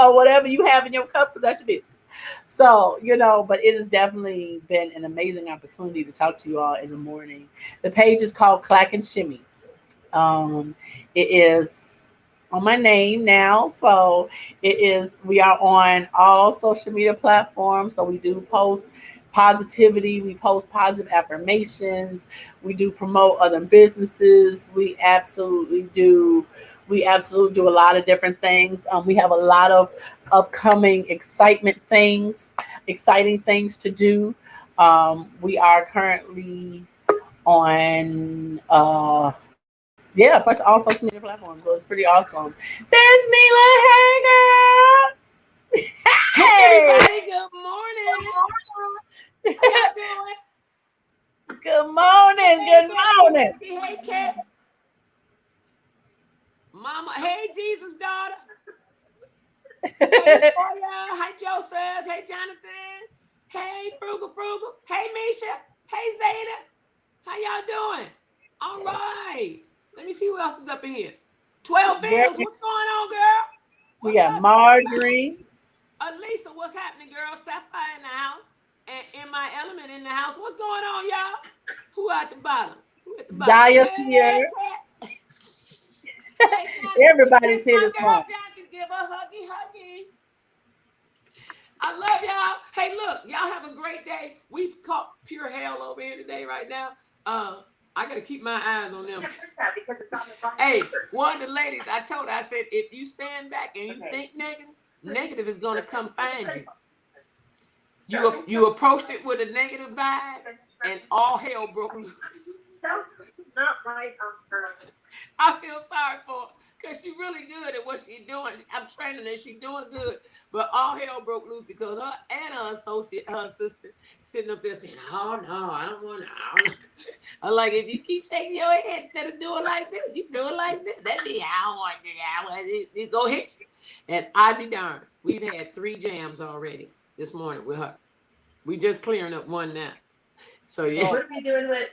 or whatever you have in your cup, because that's your business. So, but it has definitely been an amazing opportunity to talk to you all in the morning. The page is called Clack and Shimmy. It is on my name now. So we are on all social media platforms. So we do post positivity, we post positive affirmations, we do promote other businesses. We absolutely do a lot of different things. We have a lot of upcoming exciting things to do. We are currently on yeah, plus all social media platforms. So it's pretty awesome. There's Neila. Hey girl. Hey Hey. everybody, good morning. How y'all doing? Good morning. Hey Good Bessie, morning. Bessie, hey Kat, Mama, hey Jesus daughter, hey Latoya, hey Joseph, hey Jonathan, hey Frugal, hey Misha, hey Zeta. How y'all doing? All right. Let me see who else is up in here. 12 Girl, Bills, what's going on, girl? we What's got up, Sapphire? Marjorie. Lisa, what's happening, girl? Sapphire in the house. And in my element in the house. What's going on, y'all? Who at the bottom? Who at the bottom? Daya's Hey, here. Kat. Hey, Jonathan. Everybody's There's here my this girl, morning. Jonathan. Give a huggy. I love y'all. Hey, look, y'all have a great day. We've caught pure hell over here today, right now. I gotta keep my eyes on them. Hey, one of the ladies, I told her, I said, if you stand back and you think negative is gonna come find you. You approached it with a negative vibe, and all hell broke loose. Not right on her. I feel sorry for her because she's really good at what she's doing. I'm training her, she's doing good. But all hell broke loose because her and her associate, her assistant, sitting up there saying, "Oh no, I don't want to." I'm like, if you keep shaking your head instead of doing like this, you do it like this. That means I don't want to do that. I want it go hit you. And I'd be darned. We've had 3 jams already this morning with her. We just clearing up one now. So yeah. What are we doing now?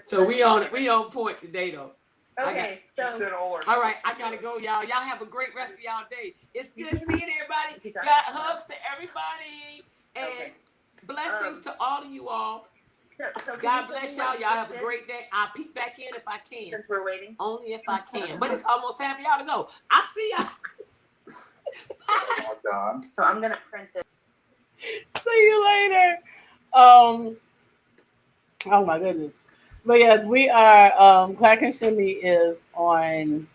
So we on point today though. Okay, all right, I gotta go, y'all. Y'all have a great rest of y'all day. It's good seeing everybody. Got hugs to everybody and blessings to all of you all. So God bless y'all. Y'all have a great day. I'll peek back in if I can. Since we're waiting. Only if I can. But it's almost time for y'all to go. I'll see y'all. all done. So I'm gonna print this. See you later. Um, oh my goodness. But yes, we are Clack and Shimmy is on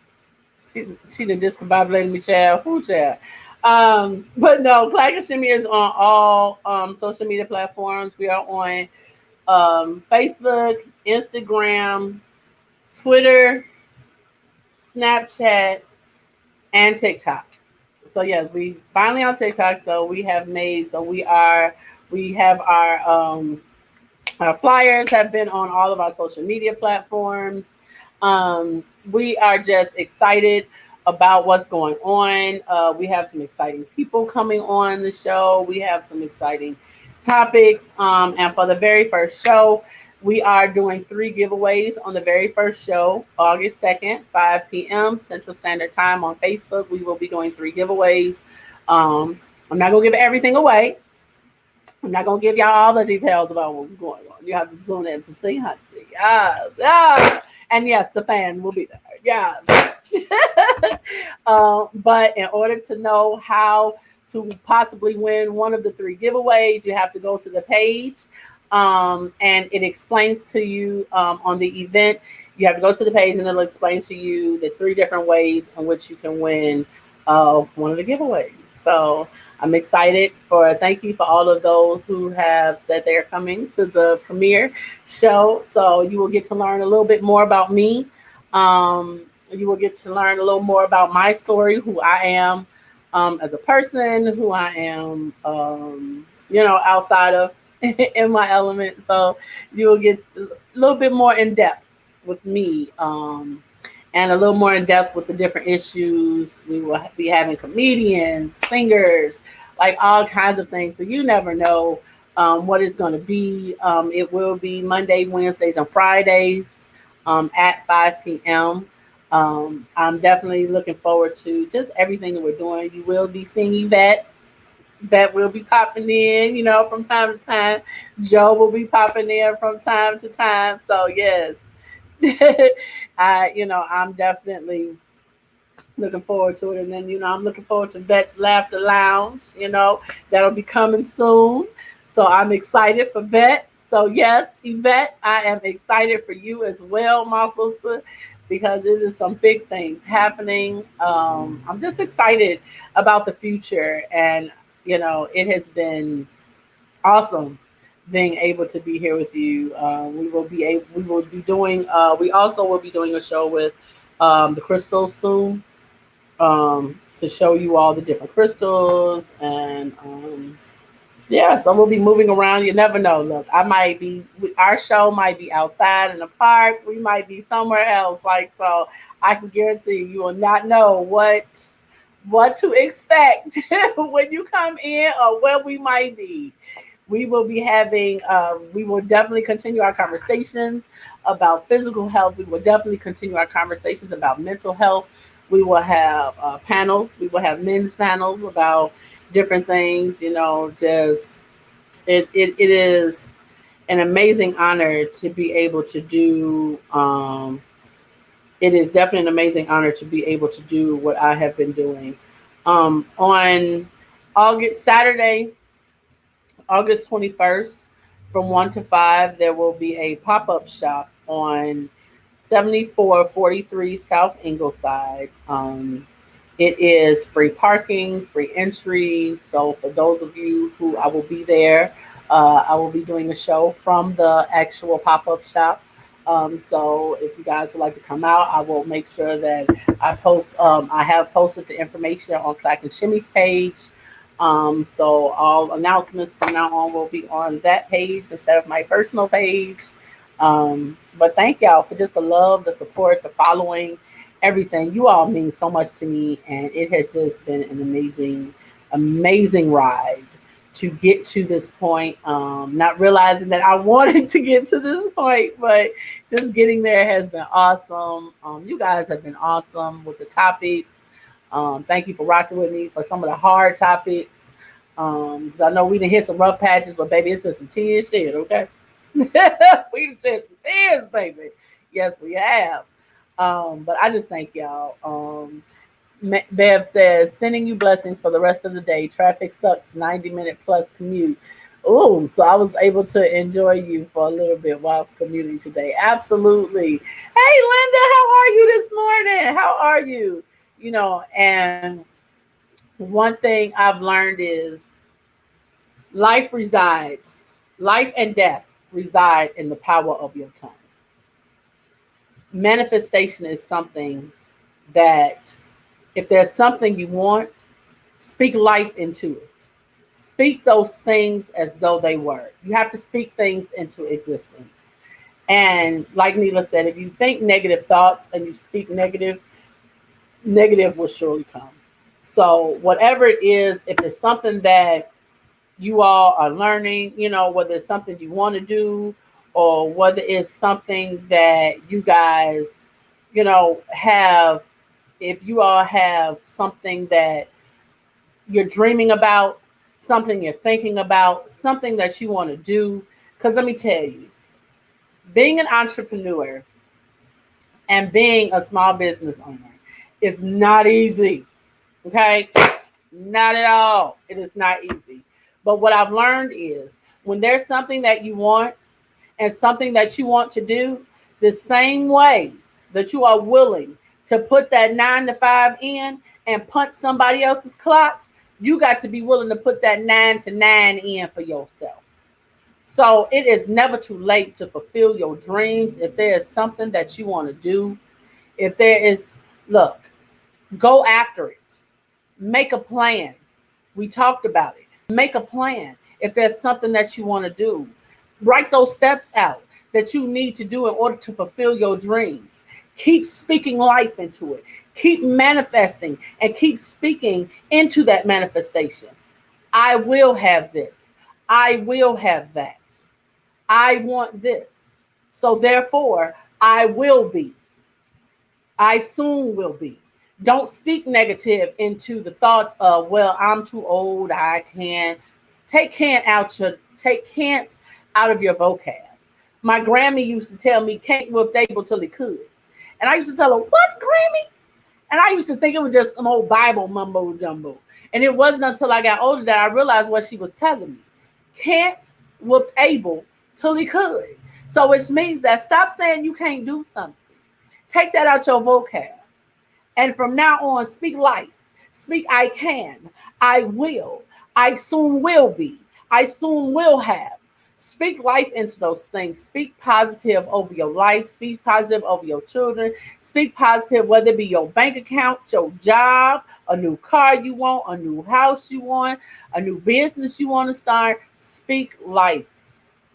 she done discombobulated me, child. Who child? But no, Clack and Shimmy is on all social media platforms. We are on Facebook, Instagram, Twitter, Snapchat, and TikTok. So yes, we finally on TikTok. So we have our flyers have been on all of our social media platforms. We are just excited about what's going on. We have some exciting people coming on the show. We have some exciting topics. And for the very first show, we are doing 3 giveaways on the very first show, August 2nd, 5 p.m. Central Standard Time on Facebook. We will be doing 3 giveaways. I'm not going to give everything away. I'm not gonna give y'all all the details about what's going on. You have to tune in to see, Hutsy. Yeah, yeah. And yes, the fan will be there. Yeah. But in order to know how to possibly win one of the 3 giveaways, you have to go to the page. And it explains to you on the event. You have to go to the page and it'll explain to you the 3 different ways in which you can win one of the giveaways. So I'm excited for thank you for all of those who have said they're coming to the premiere show. So you will get to learn a little bit more about me. You will get to learn a little more about my story, who I am as a person, who I am, outside of in my element. So you will get a little bit more in depth with me. And a little more in depth with the different issues. We will be having comedians, singers, like all kinds of things. So you never know what it's going to be. It will be Monday, Wednesdays, and Fridays at 5 p.m. I'm definitely looking forward to just everything that we're doing. You will be seeing Yvette. That will be popping in, from time to time. Joe will be popping in from time to time. So yes, I'm definitely looking forward to it. And then, I'm looking forward to Vet's Laughter Lounge, that'll be coming soon. So I'm excited for Vet. So yes, Yvette, I am excited for you as well, my sister, because this is some big things happening. I'm just excited about the future. And, it has been awesome being able to be here with you. We will be doing. We also will be doing a show with the crystals soon to show you all the different crystals and yeah. So we'll be moving around. You never know. Look, our show might be outside in the park. We might be somewhere else. Like so, I can guarantee you will not know what to expect when you come in or where we might be. We will be having we will definitely continue our conversations about physical health. We will definitely continue our conversations about mental health. We will have panels. We will have men's panels about different things. Just it is an amazing honor to be able to do it is definitely an amazing honor to be able to do what I have been doing. On August Saturday, August 21st, from 1 to 5, there will be a pop up shop on 7443 South Ingleside. It is free parking, free entry. So, for those of you who I will be there, I will be doing a show from the actual pop up shop. So, if you guys would like to come out, I will make sure that I have posted the information on Clack and Shimmy's page. So all announcements from now on will be on that page instead of my personal page. But thank y'all for just the love, the support, the following, everything. You all mean so much to me, and it has just been an amazing, amazing ride to get to this point. Not realizing that I wanted to get to this point, but just getting there has been awesome. You guys have been awesome with the topics. Thank you for rocking with me for some of the hard topics. Because I know we didn't hit some rough patches, but baby, it's been some tears shed, okay? We done shed some tears, baby. Yes, we have. But I just thank y'all. Bev says, sending you blessings for the rest of the day. Traffic sucks, 90-minute plus commute. Oh, so I was able to enjoy you for a little bit whilst commuting today. Absolutely. Hey, Linda, how are you this morning? How are you? And one thing I've learned is life resides, life and death reside in the power of your tongue. Manifestation is something that if there's something you want, speak life into it. Speak those things as though they were. You have to speak things into existence. And like Neila said, if you think negative thoughts and you speak negative, negative will surely come. So, whatever it is, if it's something that you all are learning, whether it's something you want to do or whether it's something that you guys, have, if you all have something that you're dreaming about, something you're thinking about, something that you want to do. Because let me tell you, being an entrepreneur and being a small business owner is not easy. Okay? Not at all. It is not easy. But what I've learned is when there's something that you want and something that you want to do, the same way that you are willing to put that 9 to 5 in and punch somebody else's clock, you got to be willing to put that 9 to 9 in for yourself. So it is never too late to fulfill your dreams. If there is something that you want to do, if there is, look, go after it. Make a plan. We talked about it. Make a plan. If there's something that you want to do, write those steps out that you need to do in order to fulfill your dreams. Keep speaking life into it. Keep manifesting and keep speaking into that manifestation. I will have this. I will have that. I want this. So therefore, I will be. I soon will be. Don't speak negative into the thoughts of, well, I'm too old, I can't. Take can't out of your vocab. My Grammy used to tell me can't was able till he could. And I used to tell her, what Grammy? And I used to think it was just some old Bible mumbo jumbo. And it wasn't until I got older that I realized what she was telling me. Can't whooped able till he could. So which means that stop saying you can't do something. Take that out your vocab. And from now on, speak life. Speak I can. I will. I soon will be. I soon will have. Speak life into those things. Speak positive over your life. Speak positive over your children. Speak positive, whether it be your bank account, your job, a new car you want, a new house you want, a new business you want to start. Speak life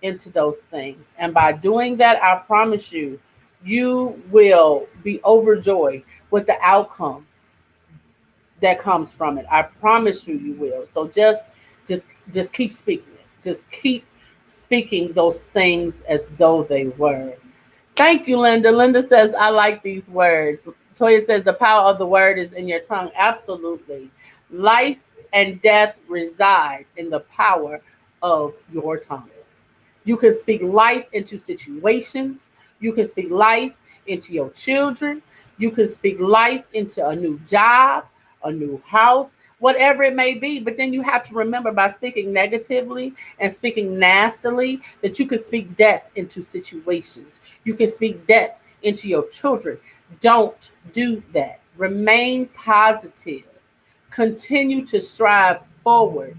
into those things. And by doing that, I promise you, you will be overjoyed with the outcome that comes from it. I promise you, you will. So just keep speaking it. Just keep speaking those things as though they were. Thank you, Linda. Linda says, I like these words. Toya says, the power of the word is in your tongue. Absolutely. Life and death reside in the power of your tongue. You can speak life into situations. You can speak life into your children. You can speak life into a new job, a new house, whatever it may be. But then you have to remember by speaking negatively and speaking nastily that you can speak death into situations. You can speak death into your children. Don't do that. Remain positive. Continue to strive forward.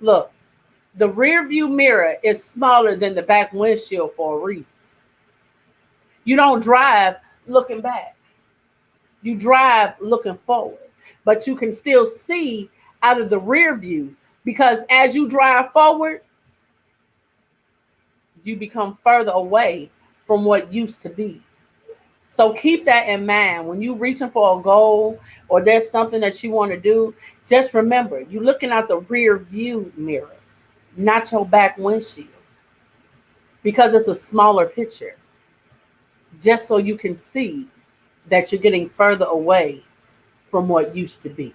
Look, the rear view mirror is smaller than the back windshield for a reason. You don't drive looking back. You drive looking forward. But you can still see out of the rear view because as you drive forward, you become further away from what used to be. So keep that in mind. When you're reaching for a goal or there's something that you want to do, just remember, you're looking out the rear view mirror, not your back windshield, because it's a smaller picture, just so you can see that you're getting further away from what used to be.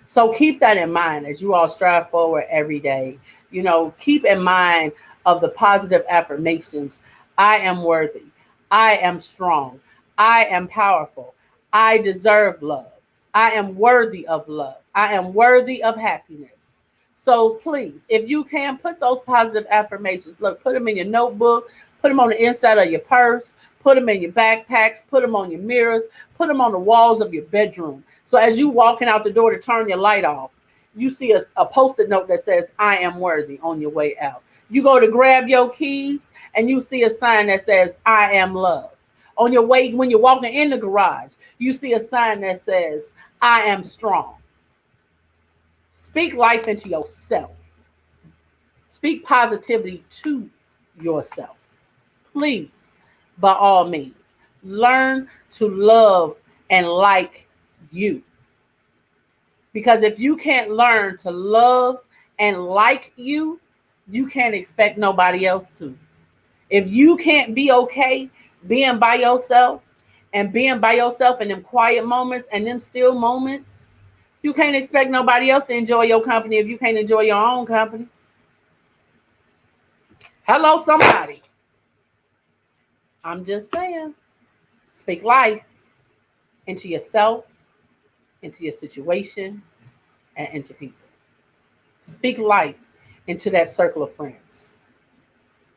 So keep that in mind as you all strive forward every day. Keep in mind of the positive affirmations. I am worthy. I am strong. I am powerful. I deserve love. I am worthy of love. I am worthy of happiness. So please, if you can, put those positive affirmations. Look, put them in your notebook, put them on the inside of your purse, put them in your backpacks, put them on your mirrors, put them on the walls of your bedroom. So as you walking out the door to turn your light off, you see a post-it note that says, I am worthy on your way out. You go to grab your keys and you see a sign that says, I am loved. On your way, when you're walking in the garage, you see a sign that says, I am strong. Speak life into yourself. Speak positivity to yourself. Please, by all means, learn to love and like you. Because if you can't learn to love and like you, you can't expect nobody else to. If you can't be okay being by yourself and being by yourself in them quiet moments and them still moments, you can't expect nobody else to enjoy your company if you can't enjoy your own company. Hello, somebody. I'm just saying, speak life into yourself, into your situation, and into people. Speak life into that circle of friends.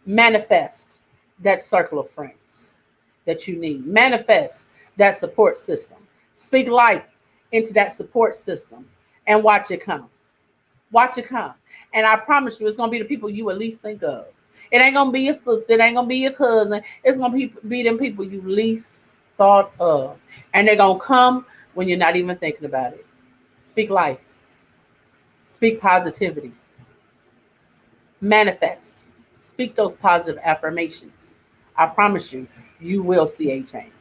Manifest that circle of friends that you need. Manifest that support system. Speak life into that support system and watch it come. Watch it come. And I promise you, it's going to be the people you at least think of. It ain't going to be your sister. It ain't going to be your cousin. It's going to be them people you least thought of. And they're going to come when you're not even thinking about it. Speak life. Speak positivity. Manifest. Speak those positive affirmations. I promise you, you will see a change.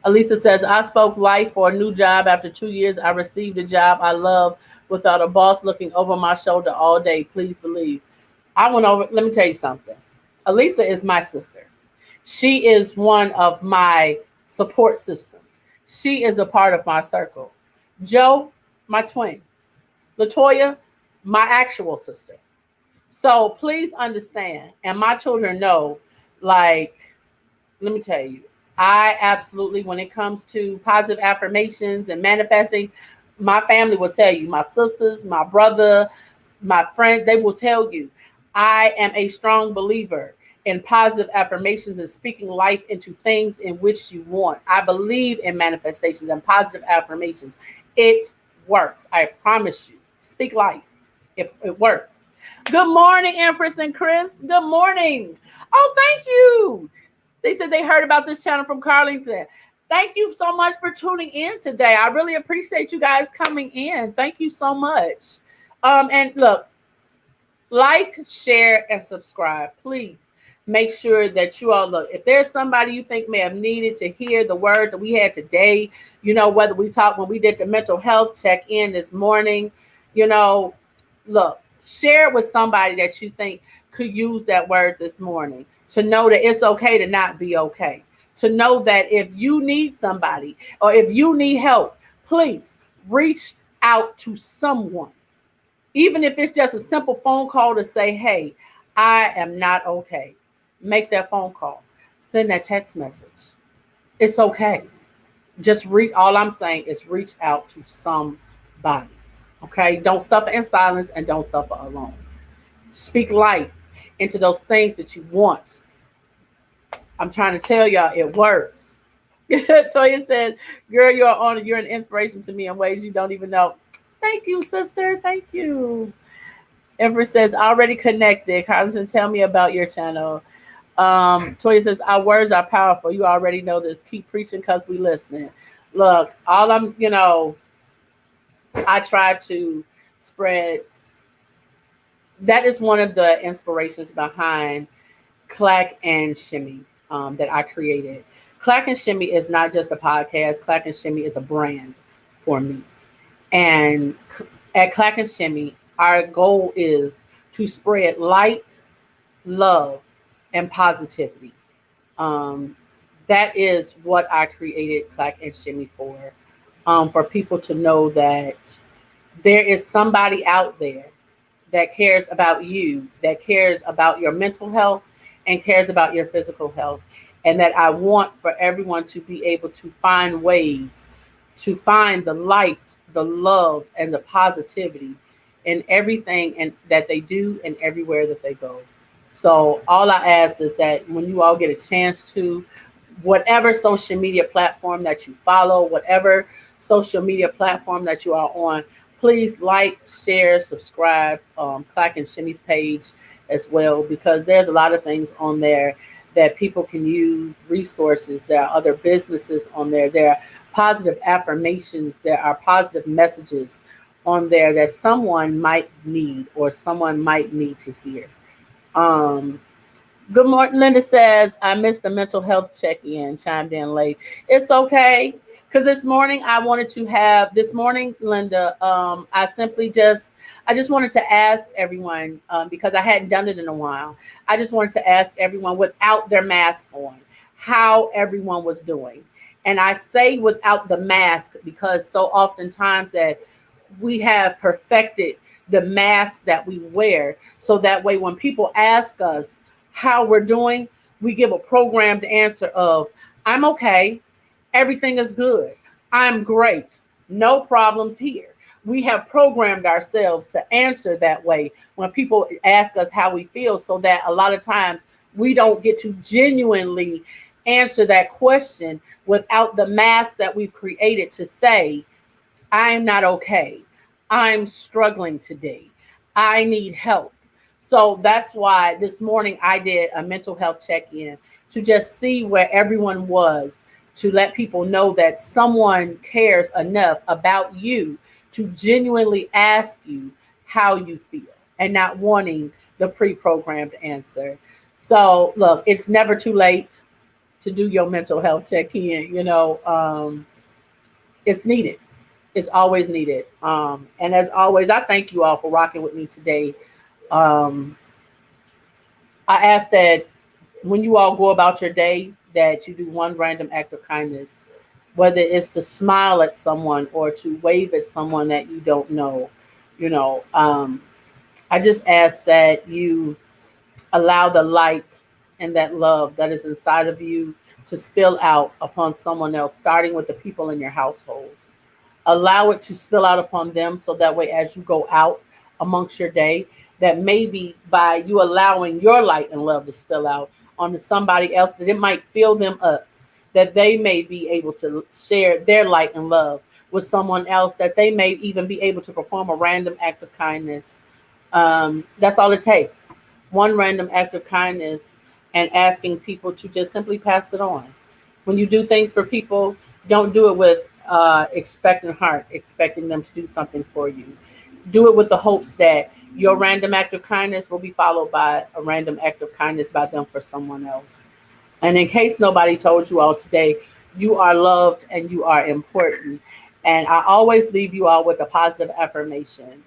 Elisa says, I spoke life for a new job. After 2 years, I received a job I love without a boss looking over my shoulder all day. Please believe. I went over, let me tell you something. Elisa is my sister. She is one of my support systems. She is a part of my circle. Joe, my twin. Latoya, my actual sister. So please understand, and my children know, like, let me tell you, I absolutely, when it comes to positive affirmations and manifesting, my family will tell you, my sisters, my brother, my friends, they will tell you, I am a strong believer in positive affirmations and speaking life into things in which you want. I believe in manifestations and positive affirmations. It works. I promise you. Speak life. It works. Good morning, Empress and Chris. Good morning. Oh, thank you. They said they heard about this channel from Carlington. Thank you so much for tuning in today. I really appreciate you guys coming in. Thank you so much. And look, like, share, and subscribe. Please make sure that you all look. If there's somebody you think may have needed to hear the word that we had today, whether we talked when we did the mental health check-in this morning, look, share it with somebody that you think could use that word this morning, to know that it's okay to not be okay, to know that if you need somebody or if you need help, please reach out to someone. Even if it's just a simple phone call to say, hey, I am not okay. Make that phone call. Send that text message. It's okay. All I'm saying is reach out to somebody. Okay? Don't suffer in silence and don't suffer alone. Speak life into those things that you want. I'm trying to tell y'all, it works. Toya says, girl, you're an inspiration to me in ways you don't even know. Thank you, sister. Thank you. Everett says, already connected. Carlton, tell me about your channel. Toya says, our words are powerful. You already know this. Keep preaching because we listening. Look, I try to spread. That is one of the inspirations behind Clack and Shimmy that I created. Clack and Shimmy is not just a podcast. Clack and Shimmy is a brand for me. And at Clack and Shimmy, our goal is to spread light, love, and positivity. That is what I created Clack and Shimmy for people to know that there is somebody out there that cares about you, that cares about your mental health and cares about your physical health. And that I want for everyone to be able to find ways to find the light, the love, and the positivity in everything and that they do and everywhere that they go. So all I ask is that when you all get a chance to, whatever social media platform that you follow, whatever social media platform that you are on, please like, share, subscribe, Clack and Shimmy's page as well, because there's a lot of things on there that people can use, resources. There are other businesses on there. There are positive affirmations. There are positive messages on there that someone might need or someone might need to hear. Um, Good morning. Linda says, I missed the mental health check in, chimed in late. It's okay. Because this morning, Linda, I just wanted to ask everyone, because I hadn't done it in a while. I just wanted to ask everyone without their mask on, how everyone was doing. And I say without the mask because so oftentimes that we have perfected the mask that we wear. So that way, when people ask us how we're doing, we give a programmed answer of, I'm okay, everything is good, I'm great, no problems here. We have programmed ourselves to answer that way when people ask us how we feel, so that a lot of times we don't get to genuinely answer that question without the mask that we've created to say, I'm not okay. I'm struggling today. I need help. So that's why this morning I did a mental health check in to just see where everyone was, to let people know that someone cares enough about you to genuinely ask you how you feel and not wanting the pre programmed answer. So, look, it's never too late to do your mental health check in. It's needed. It's always needed. And as always, I thank you all for rocking with me today. Um, I ask that when you all go about your day, that you do one random act of kindness, whether it's to smile at someone or to wave at someone that you don't know. You know, I just ask that you allow the light and that love that is inside of you to spill out upon someone else, starting with the people in your household. Allow it to spill out upon them, so that way as you go out amongst your day, that maybe by you allowing your light and love to spill out onto somebody else, that it might fill them up, that they may be able to share their light and love with someone else, that they may even be able to perform a random act of kindness. That's all it takes, one random act of kindness, and asking people to just simply pass it on. When you do things for people, don't do it with expectant heart, expecting them to do something for you. Do it with the hopes that your random act of kindness will be followed by a random act of kindness by them for someone else. And in case nobody told you all today, you are loved and you are important. And I always leave you all with a positive affirmation.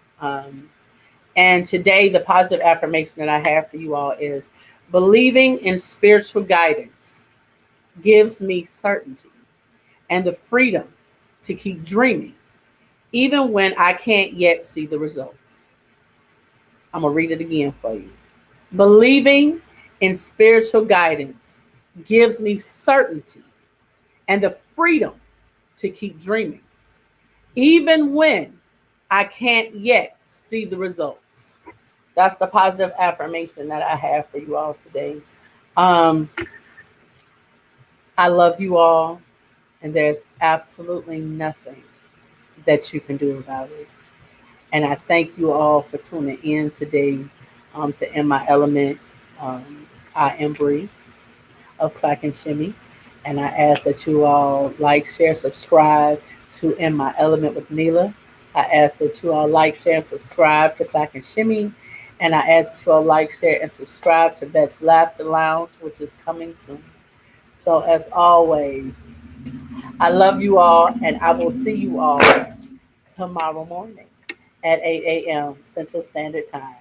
And today, the positive affirmation that I have for you all is, believing in spiritual guidance gives me certainty and the freedom to keep dreaming, even when I can't yet see the results. I'm going to read it again for you. Believing in spiritual guidance gives me certainty and the freedom to keep dreaming, even when I can't yet see the results. That's the positive affirmation that I have for you all today. Um, I love you all, and there's absolutely nothing that you can do about it. And I thank you all for tuning in today, to In My Element. I am Bree of Clack and Shimmy. And I ask that you all like, share, subscribe to In My Element with Neila. I ask that you all like, share, and subscribe to Clack and Shimmy. And I ask that you all like, share, and subscribe to Best Laughter Lounge, which is coming soon. So, as always, I love you all, and I will see you all tomorrow morning at 8 a.m. Central Standard Time.